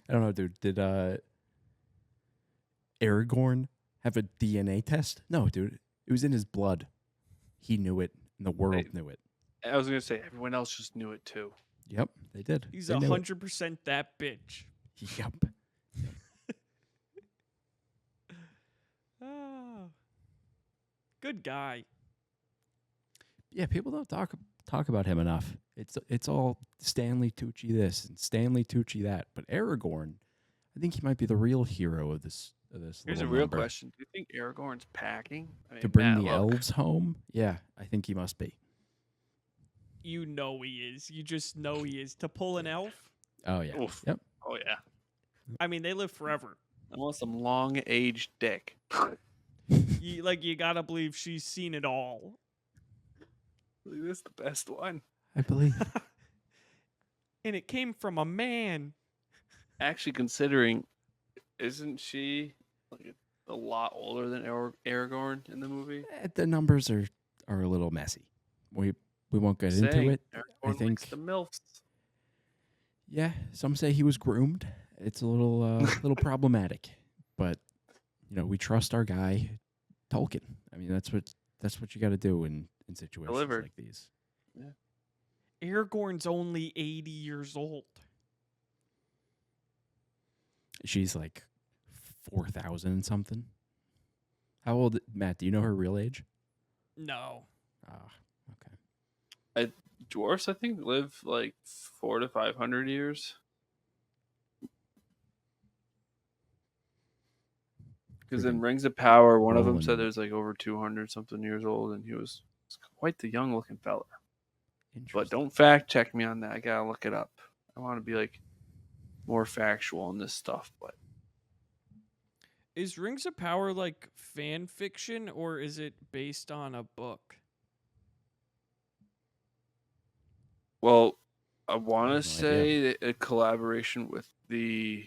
I don't know, dude. Did Aragorn have a DNA test? No, dude. It was in his blood. He knew it, and the world knew it. I was gonna say everyone else just knew it too. Yep, they did. He's They knew it. 100% that bitch. Yep. Ah, good guy. Yeah, people don't talk about him enough. It's all Stanley Tucci this and Stanley Tucci that, but Aragorn, I think he might be the real hero of this. Here's a little real number. question: do you think Aragorn's packing? I mean, To bring Matt, the look. elves home? Yeah, I think he must be. You know he is. You just know he is. To pull an elf, Oh yeah. Oof. Yep. Oh yeah, I mean, they live forever. I want some long-aged dick. You gotta believe she's seen it all. This is the best one. I believe. And it came from a man. Actually, considering, isn't she like a lot older than Aragorn in the movie? The numbers are a little messy. We won't get into Saying it. Aragorn I likes think. the milfs. Yeah, some say he was groomed. It's a little problematic, but we trust our guy, Tolkien. I mean, that's what you got to do in situations Delivered. like these. Yeah. Aragorn's only 80 years old. She's like 4,000 something. How old, Matt? Do you know her real age? No. Ah, okay. Dwarfs, I think, live like 400 to 500 years. Because in Freaking Rings of Power, one of them rolling said in it. there's like over 200 something years old, and he was quite the young looking fella. But Interesting. don't fact check me on that. I gotta look it up. I want to be like more factual on this stuff. But Is Rings of Power like fan fiction or is it based on a book? well, I want have to no say that a collaboration with the.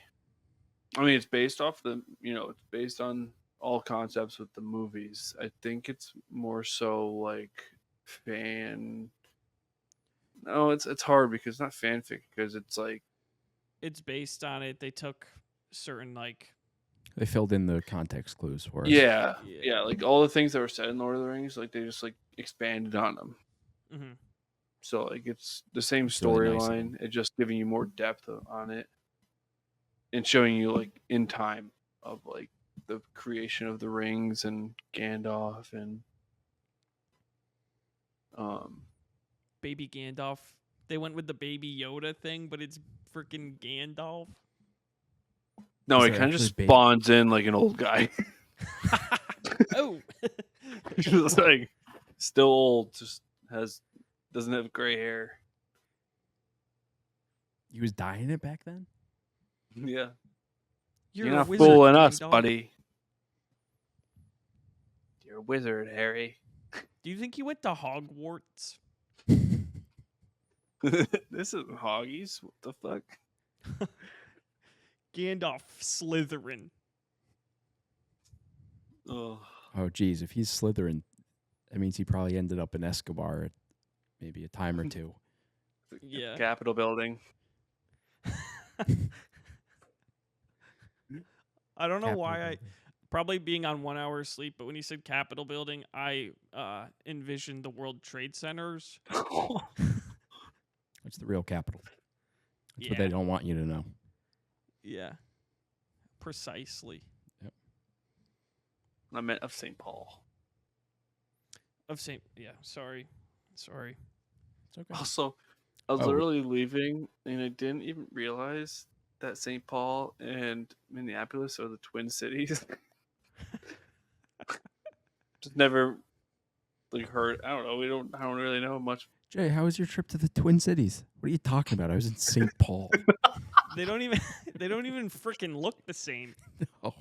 I mean, it's based off it's based on all concepts with the movies. I think it's more so like fan. No, it's hard because it's not fanfic because it's like It's based on it. They took certain like They filled in the context clues for us. yeah, Yeah. like all the things that were said in Lord of the Rings, like they just like expanded on them. Mhm. So like it's the same It's really nice of storyline, it's just giving you more depth on it and showing you like in time of like the creation of the rings and Gandalf and Baby Gandalf. They went with the Baby Yoda thing, but it's freaking Gandalf. no, Is it it kind of actually just big? spawns in like an old guy. Oh. Just like still old, just doesn't have gray hair. He was dyeing it back then? Yeah. You're You're a not wizard, fooling us, Gandalf. buddy. You're a wizard, Harry. Do you think he went to Hogwarts? This isn't Hoggies. What the fuck? Gandalf Slytherin. Oh, Oh, geez. If he's Slytherin, that means he probably ended up in Escobar at maybe a time or two. Yeah. Capitol building. I don't know Capitol why building. probably being on 1 hour sleep, but when you said Capitol building, I envisioned the World Trade Centers. It's the real capital. That's Yeah. what they don't want you to know. Yeah. Precisely. I meant of St. Paul. Sorry. It's okay. Also, I was Oh. literally leaving and I didn't even realize that St. Paul and Minneapolis are the twin cities. Just never like heard. I don't know. I don't really know much. Jay, how was your trip to the Twin Cities? What are you talking about? I was in St. Paul. They don't even freaking look the same. Oh,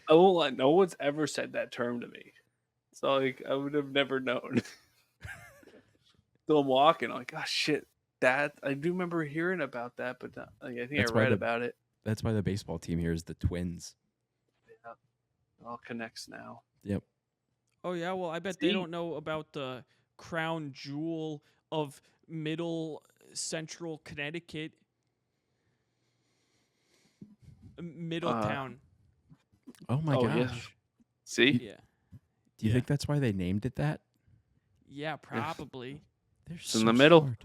I won't lie. No one's ever said that term to me. So like I would have never known. So I'm walking. I'm like, oh shit, that I do remember hearing about that, but not, like, I think That's I why read the- about it. that's why the baseball team here is the Twins. It all connects now. Yep. Oh yeah, well I bet they See? don't know about the crown jewel of middle central Connecticut. Middletown. Oh my Oh, gosh. yeah. See, Yeah. Do you Yeah. think that's why they named it that? Yeah, probably. They're It's in the middle.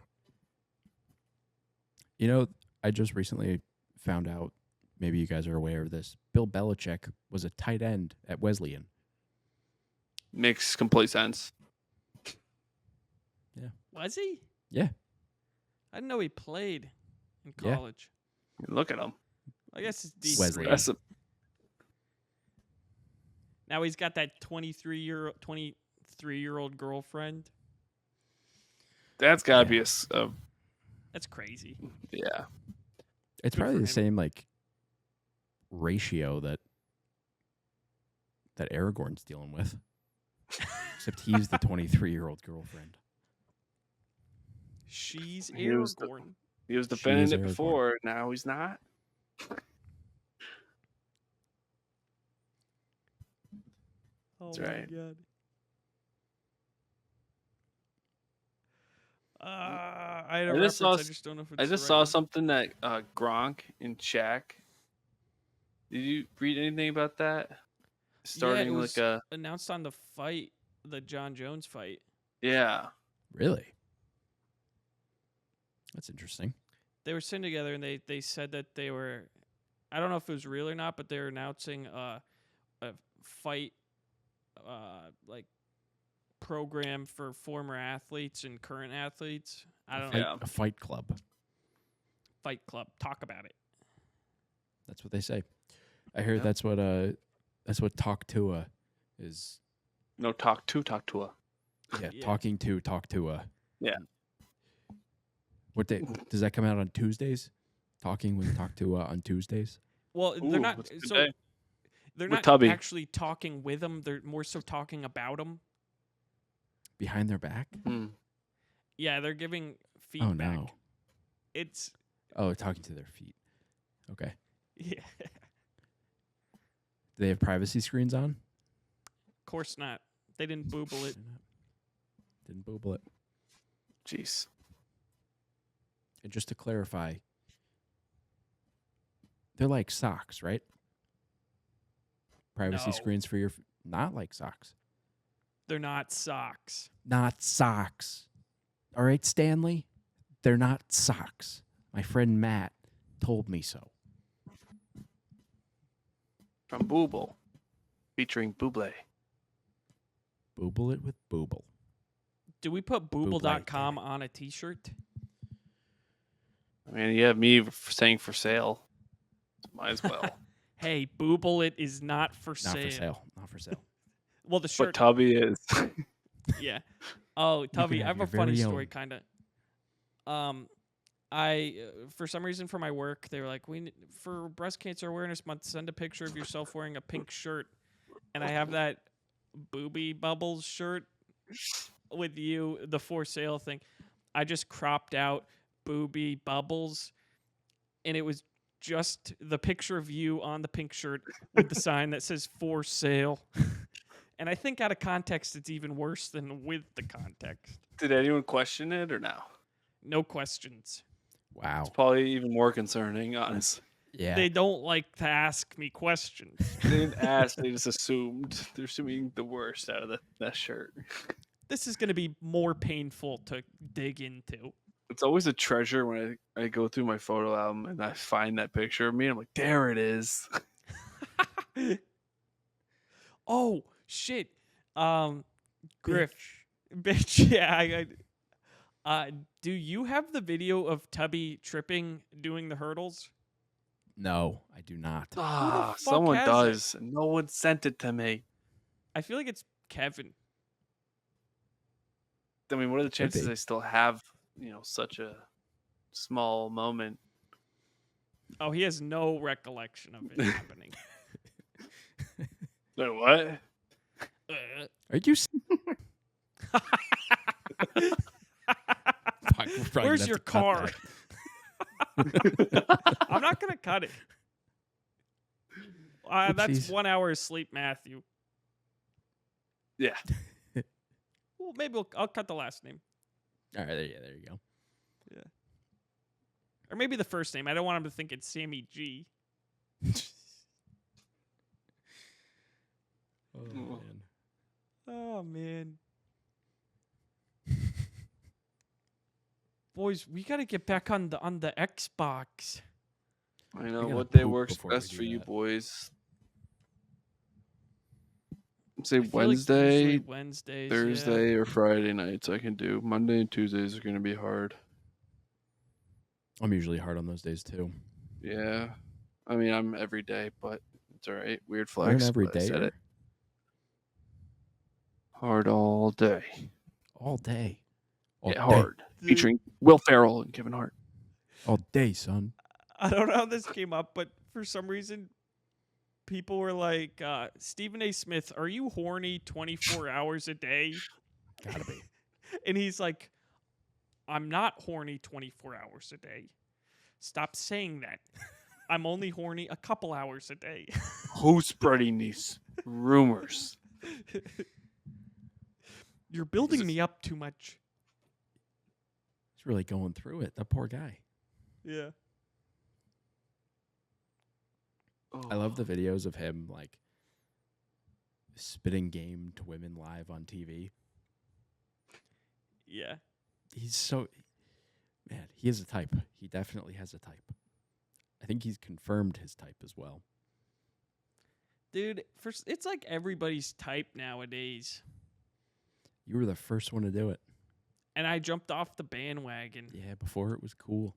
I just recently found out, maybe you guys are aware of this, Bill Belichick was a tight end at Wesleyan. makes complete sense. Was he? Yeah. I didn't know he played in Yeah. college. Look at him. I guess it's decent. Wesleyan. That's a, Now he's got that 23-year-old girlfriend. that's gotta Yeah. be a That's crazy. yeah. It's Good probably for the him. same like ratio that Aragorn's dealing with. Except he's the 23-year-old girlfriend. She's He was Aragorn. He was defending it Aragorn. before. Now he's not. Oh That's my right. god. I had a I just reference. saw I just don't know if it's I the just right saw one. something that Gronk and Shaq. Did you read anything about that? Yeah, Starting it was like a announced on the fight, the John Jones fight. yeah. Really? That's interesting. They were sitting together and they said that they were, I don't know if it was real or not, but they were announcing a fight like program for former athletes and current athletes. I don't know. Yeah. A fight club. Fight club. Talk about it. That's what they say. I heard Yeah. that's what Talk Tuah is. No, talk to. Yeah, Yeah. talk Tuah. Yeah. What day does that come out on Tuesdays? Talking with Talk Tuah on Tuesdays. Well, Ooh, they're not. that's a good So day. they're With not Tubby. actually talking with them. They're more so talking about them. Behind their back? Hmm. Yeah, they're giving feedback. Oh no. It's Oh, talking to their feet. Okay. yeah. Do they have privacy screens on? Of course not. They didn't booble it. Didn't booble it. Jeez. And just to clarify, they're like socks, right? Privacy No. screens for your not like socks. They're not socks. Not socks. All right, Stanley? They're not socks. My friend Matt told me so. From Booble. Featuring Buble. Booble it with Booble. Do we put booble.com on a t-shirt? I mean, you have me saying for sale. Might as well. Hey, booble it is not for Not sale. for sale. Not for sale. Well, the But shirt. Tubby is. Yeah. Oh, Tubby, have I have your a funny very story, own. kind of. I for some reason for my work, they were like, for Breast Cancer Awareness Month, send a picture of yourself wearing a pink shirt, and I have that booby bubbles shirt with you, the for sale thing. I just cropped out booby bubbles, and it was just the picture of you on the pink shirt with the sign that says for sale. And I think out of context, it's even worse than with the context. Did anyone question it or no? No questions. Wow. It's probably even more concerning, honestly. Yeah. They don't like to ask me questions. They didn't ask, they just assumed. They're assuming the worst out of that shirt. This is going to be more painful to dig into. It's always a treasure when I go through my photo album and I find that picture of me. I'm like, there it is. Oh, shit. Griff. Bitch. Yeah. Do you have the video of Tubby tripping doing the hurdles? No, I do not. Ah, fuck someone has does. And no one sent it to me. I feel like it's Kevin. I mean, what are the chances be. I still have, such a small moment? Oh, he has no recollection of it happening. Wait, what? Are you? Fuck, we're probably Where's gonna your have to cut car? that. I'm not going to cut it. That's Oopsies. 1 hour of sleep, Matthew. Yeah. Well, maybe I'll cut the last name. All right, there you go. Or maybe the first name. I don't want him to think it's Sammy G. Oh man. Oh, man. Boys, we got to get back on the Xbox. I know gotta what day poop works before we best do for you that. boys. Say I feel like Wednesday, usually Wednesdays, yeah. Thursday, or Friday nights I can do. Monday and Tuesdays are going to be hard. I'm usually hard on those days too. Yeah. I mean, I'm every day, but it's all right. Weird You're an flex. every but I said day. it. Hard all day. All day. All Yeah, day. hard. Featuring Will Ferrell and Kevin Hart. All day, son. I don't know how this came up, but for some reason, people were like, Stephen A. Smith, are you horny 24 hours a day? Gotta be. And he's like, I'm not horny 24 hours a day. Stop saying that. I'm only horny a couple hours a day. Who's spreading these rumors? You're building me up too much. He's really going through it. That poor guy. Yeah. I love the videos of him like spitting game to women live on TV. Yeah. He's so man, he has a type. He definitely has a type. I think he's confirmed his type as well. Dude, it's like everybody's type nowadays. You were the first one to do it. And I jumped off the bandwagon. Yeah, before it was cool.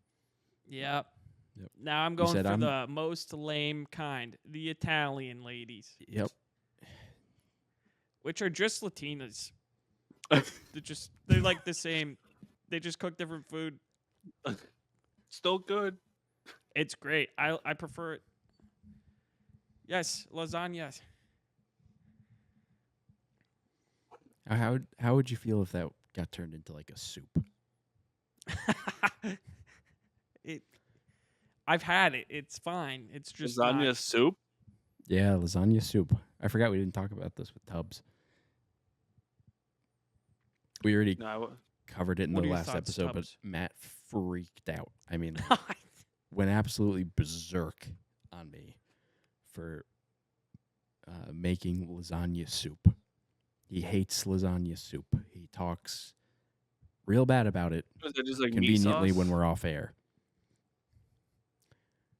Yep. Yep. Now I'm going said for I'm- the most lame kind, the Italian ladies, Yep. which are just Latinas. They're like the same. They just cook different food. Still good. It's great. I prefer it. Yes, lasagna. How would you feel if that got turned into like a soup? I've had it. It's fine. It's just Lasagna not- soup? Yeah, lasagna soup. I forgot we didn't talk about this with Tubbs. We already No, covered it in What the are your last thoughts, episode, Tubbs? but Matt freaked out. I mean, went absolutely berserk on me for making lasagna soup. He hates lasagna soup. He talks real bad about it is it just like meat conveniently sauce? when we're off air.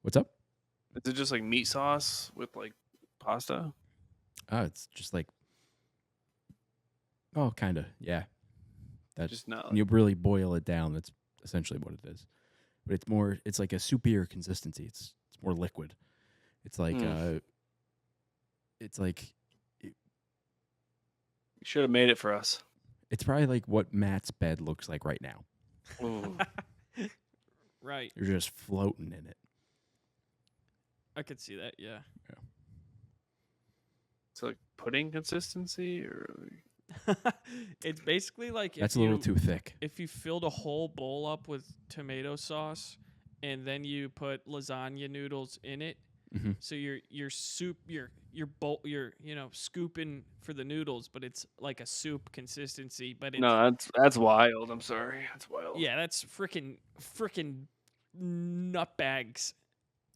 What's up? Is it just like meat sauce with like pasta? Oh, it's just like, oh, kind of, yeah. That's Just not. when you really boil it down. That's essentially what it is. But it's more. It's like a soupier consistency. It's more liquid. It's like it's like You should have made it for us. it's probably like what Matt's bed looks like right now. Ooh. Right. You're just floating in it. I could see that. Yeah. It's like pudding consistency, or It's basically like That's if a little you, too thick. if you filled a whole bowl up with tomato sauce and then you put lasagna noodles in it. Mhm. So your soup your bowl you're scooping for the noodles, but it's like a soup consistency. But it's, no, that's wild. I'm sorry, that's wild. yeah, that's freaking nutbags.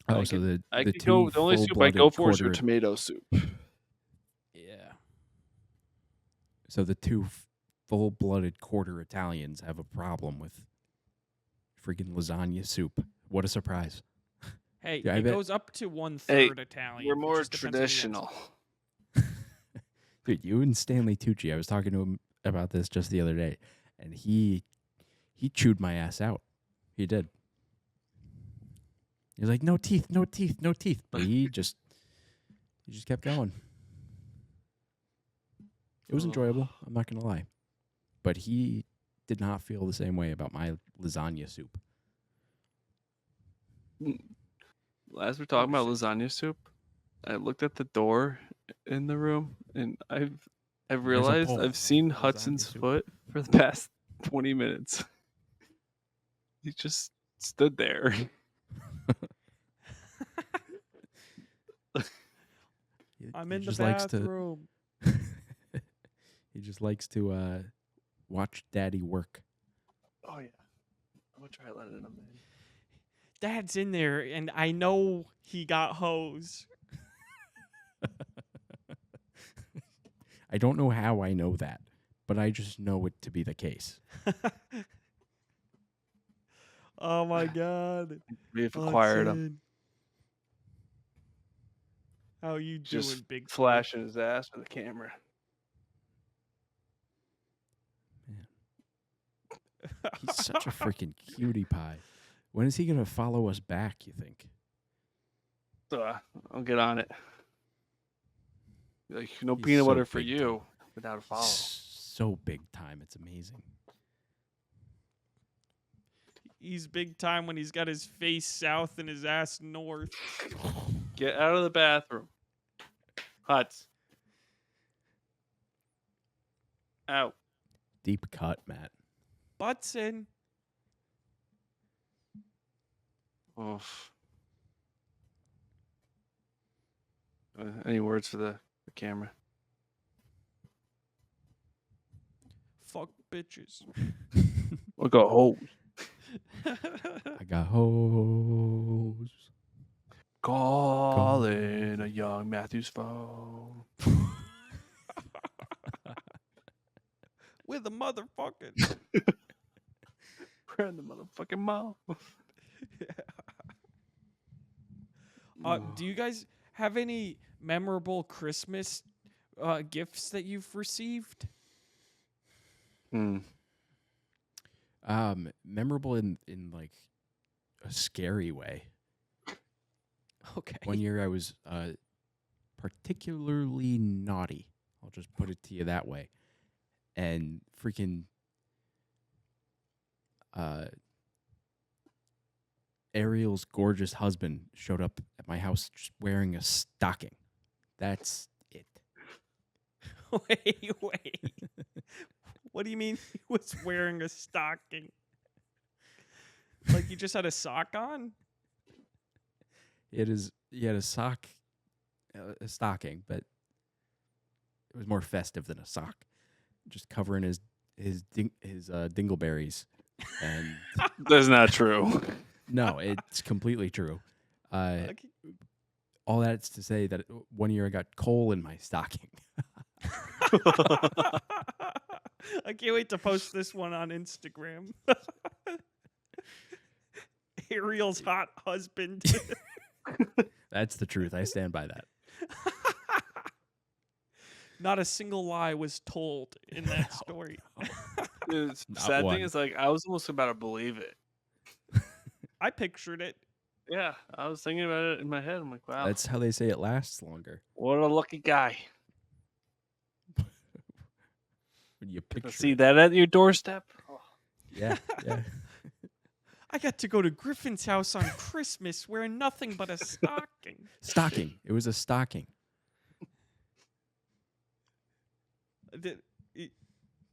Oh, I so could- the I the could two go. The only soup I go for is your full-blooded tomato soup. Yeah. So the two full-blooded quarter Italians have a problem with freaking lasagna soup. What a surprise! Hey, Yeah, I it bet- goes up to 1/3 Hey, Italian. We're it more just depends on the traditional. Dude, you and Stanley Tucci. I was talking to him about this just the other day, and he chewed my ass out. He did. He's like, no teeth, no teeth, no teeth. But he just kept going. It was enjoyable. I'm not gonna lie, but he did not feel the same way about my lasagna soup. As we're talking about lasagna soup, I looked at the door in the room, and I've realized bowl I've seen of lasagna Hudson's soup. foot for the past 20 minutes. He just stood there. I'm He in the just likes to- bathroom. He just likes to watch Daddy work. Oh yeah, I'm gonna try letting him in. Dad's in there, and I know he got hose. I don't know how I know that, but I just know it to be the case. Oh my god. We've acquired him. Hudson. How you Just doing, big boy? flashing his ass with the camera. He's such a freaking cutie pie. When is he gonna follow us back, you think? So I'll get on it. Like no He's peanut so butter for big you without a follow. So big time, it's amazing. He's big time when he's got his face south and his ass north. Get out of the bathroom. Huts. Out. Deep cut, Matt. Butts in. Oof. Any words for the camera? Fuck bitches. We'll go home. I got hoes. Calling a young Matthew's phone. With a motherfucking. We're in the motherfucking mall. Do you guys have any memorable Christmas gifts that you've received? Memorable in like a scary way. Okay. One year I was particularly naughty. I'll just put it to you that way. And freaking Ariel's gorgeous husband showed up at my house just wearing a stocking. That's it. Wait. What do you mean he was wearing a stocking? Like you just had a sock on? He had a stocking, but it was more festive than a sock. Just covering his dingleberries, and That's not true. no, it's completely true. Okay. All that's to say that one year I got coal in my stocking. I can't wait to post this one on Instagram. Ariel's hot husband. That's the truth. I stand by that. Not a single lie was told in that story. The Not sad one. thing is, like, I was almost about to believe it. I pictured it. Yeah, I was thinking about it in my head. I'm like, wow, That's how they say it lasts longer. what a lucky guy. When you To picture see it. that at your doorstep. Oh. Yeah. I got to go to Griffin's house on Christmas wearing nothing but a stocking. Stocking. It was a stocking.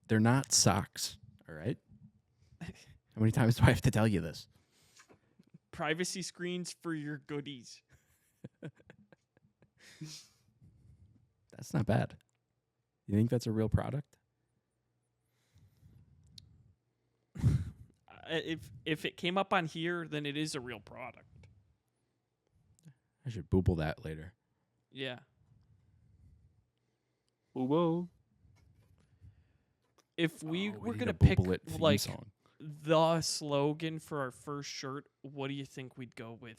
They're not socks. All right. How many times do I have to tell you this? Privacy screens for your goodies. That's not bad. You think that's a real product? If it came up on here, then it is a real product. I should booble that later. Yeah. Whoa. If we Oh, were need gonna a pick Booble It theme like song. the slogan for our first shirt, what do you think we'd go with?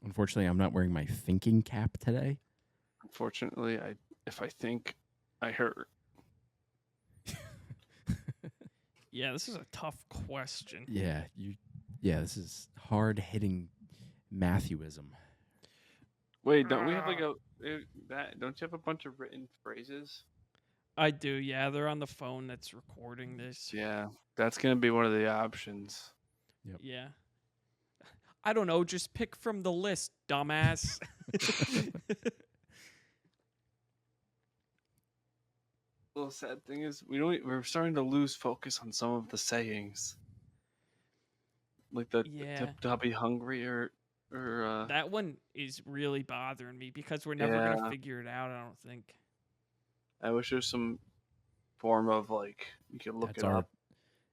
Unfortunately, I'm not wearing my thinking cap today. Unfortunately, if I think, I hurt. Yeah, this is a tough question. Yeah, this is hard-hitting Matthewism. Wait, don't we have like don't you have a bunch of written phrases? I do, yeah. They're on the phone that's recording this. Yeah, that's gonna be one of the options. Yeah. I don't know, just pick from the list, dumbass. The sad thing is, we're starting to lose focus on some of the sayings, like the Yeah. "I'll be hungry" or That one is really bothering me because we're never Yeah. gonna figure it out, I don't think. I wish there's some form of like you could look That's it our. up.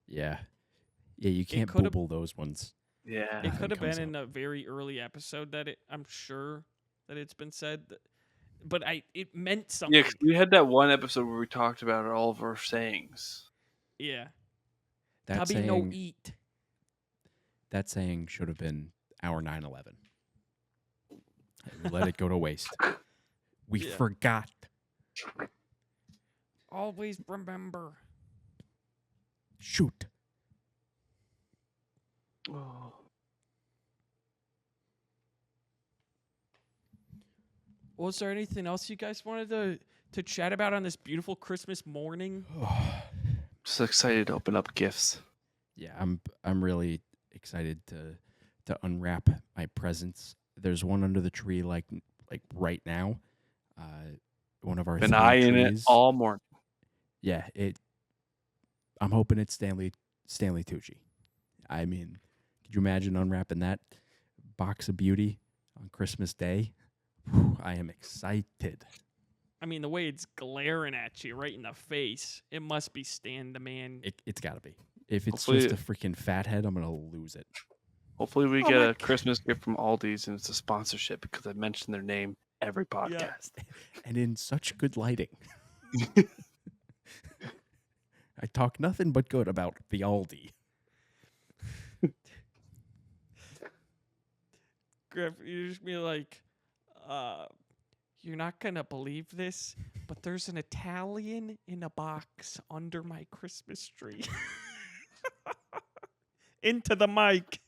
Yeah, you can't coulda- booble those ones. Yeah, It Nothing could have comes been in up. a very early episode that I'm sure that it's been said, but it meant something. yeah. 'Cause we had that one episode where we talked about all of our sayings. Yeah. That Tubby no saying, eat. that saying should have been our 9/11. We let it go to waste. We Yeah. forgot. Always remember. Shoot. Oh. Was there anything else you guys wanted to chat about on this beautiful Christmas morning? Just excited to open up gifts. Yeah, I'm really excited to unwrap my presents. There's one under the tree like right now. One of our Been theme eyeing it trees. all morning. Yeah, I'm hoping it's Stanley Tucci. I mean, could you imagine unwrapping that box of beauty on Christmas Day? Whew, I am excited. I mean, the way it's glaring at you right in the face, it must be Stan the Man. It's got to be. If it's Hopefully- just a freaking fathead, I'm going to lose it. Hopefully we Oh get my a Christmas gift from Aldi's and it's a sponsorship because I mentioned their name every podcast. And in such good lighting. I talk nothing but good about the Aldi. Griff, you just be like, you're not going to believe this, but there's an Italian in a box under my Christmas tree. Into the mic.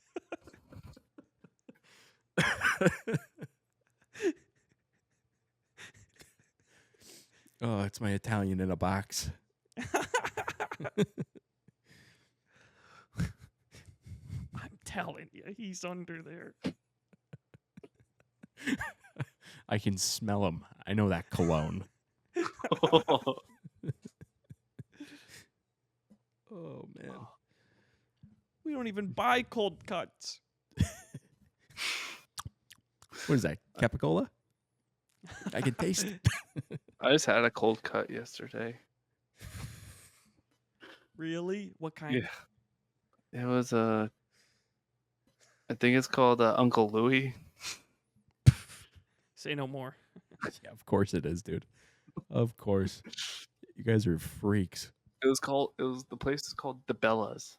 Oh, it's my Italian in a box. I'm telling you, he's under there. I can smell him. I know that cologne. Oh, man. We don't even buy cold cuts. What is that? Capicola? I can taste it. I just had a cold cut yesterday. Really? What kind? Yeah. It was I think it's called Uncle Louie. Say no more. Yeah, of course it is, dude. Of course. You guys are freaks. The place is called DeBella's.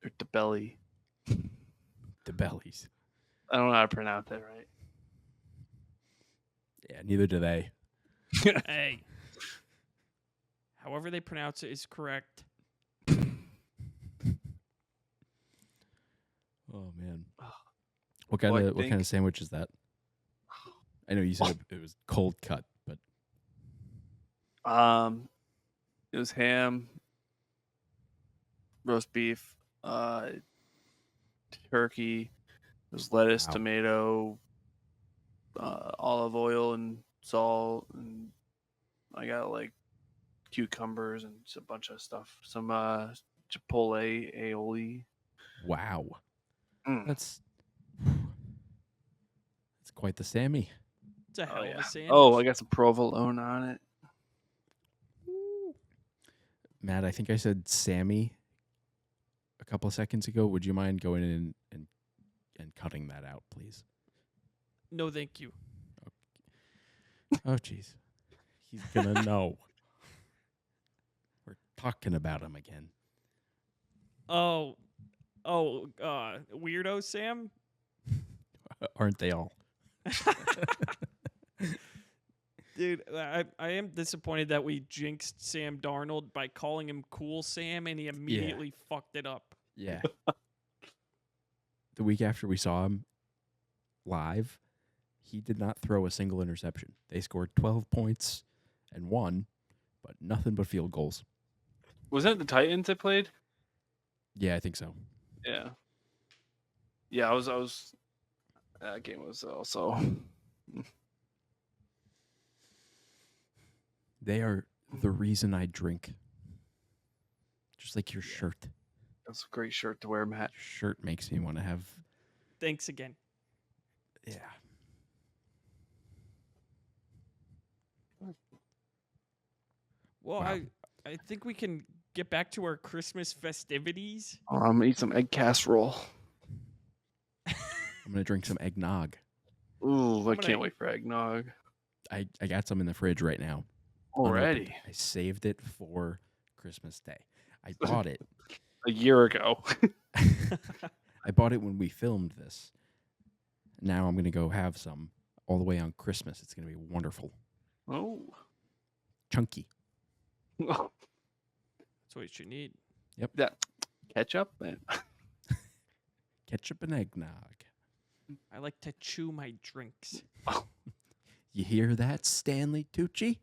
Or DeBelly. The bellies. I don't know how to pronounce that right. Yeah, neither do they. Hey. However they pronounce it is correct. Oh, man. What kind of sandwich is that? I know you said it was cold cut, but It was ham, roast beef, turkey. It was lettuce, Wow. tomato, olive oil, and salt, and I got like cucumbers and just a bunch of stuff. Some chipotle aioli. wow. Mm. That's quite the Sammy. It's a hell of a sandwich. Oh, I got some provolone on it. Matt, I think I said Sammy a couple of seconds ago. Would you mind going in and cutting that out, please? No, thank you. Oh, jeez. He's going to know. We're talking about him again. Weirdo Sam? Aren't they all? Dude, I am disappointed that we jinxed Sam Darnold by calling him Cool Sam, and he immediately fucked it up. Yeah. The week after we saw him live, he did not throw a single interception. They scored 12 points and won, but nothing but field goals. Was that the Titans that played? Yeah, I think so. Yeah. Yeah, I was. That game was also. They are the reason I drink. Just like your shirt. That's a great shirt to wear, Matt. Your shirt makes me want to have. Thanks again. Yeah. Well, Wow. I think we can get back to our Christmas festivities. I'm gonna eat some egg casserole. I'm going to drink some eggnog. Ooh, I gonna- can't wait for eggnog I got some in the fridge right now. already. Unopened. I saved it for Christmas Day. I bought it. A year ago. I bought it when we filmed this. Now I'm going to go have some all the way on Christmas. It's going to be wonderful. Oh. Chunky. That's what you need. That ketchup and Ketchup and eggnog. I like to chew my drinks. You hear that, Stanley Tucci?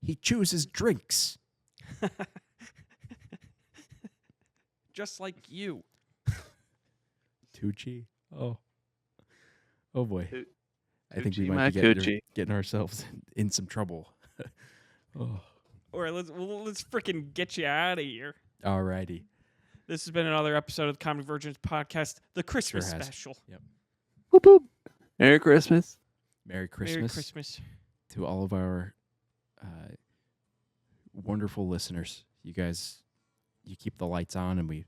He chooses drinks. Just like you. Tucci? Oh. Oh, boy. I think we Coochie, might my be coochie. getting ourselves in some trouble. Oh, All right, let's freaking get you out of here. alrighty. This has been another episode of the Comic Virgins podcast, the Christmas has. special. Yep. Boop, boop. Merry Christmas. Merry Christmas, Merry Christmas. to all of our wonderful listeners. You guys, you keep the lights on, and we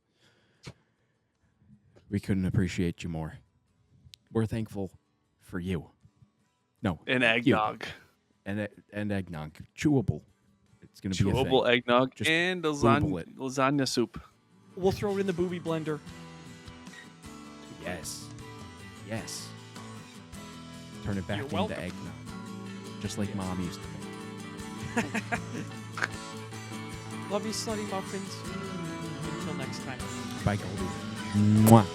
couldn't appreciate you more. We're thankful for you. No, And you. eggnog. And eggnog, chewable. It's gonna be a Chewable thing. eggnog Just and Google it. lasagna soup. We'll throw it in the booby blender. Yes, yes. Turn it back You're into welcome. eggnog, just like Mom used to make. Love you, slutty muffins. Until next time. Bye, Goldie. Mwah.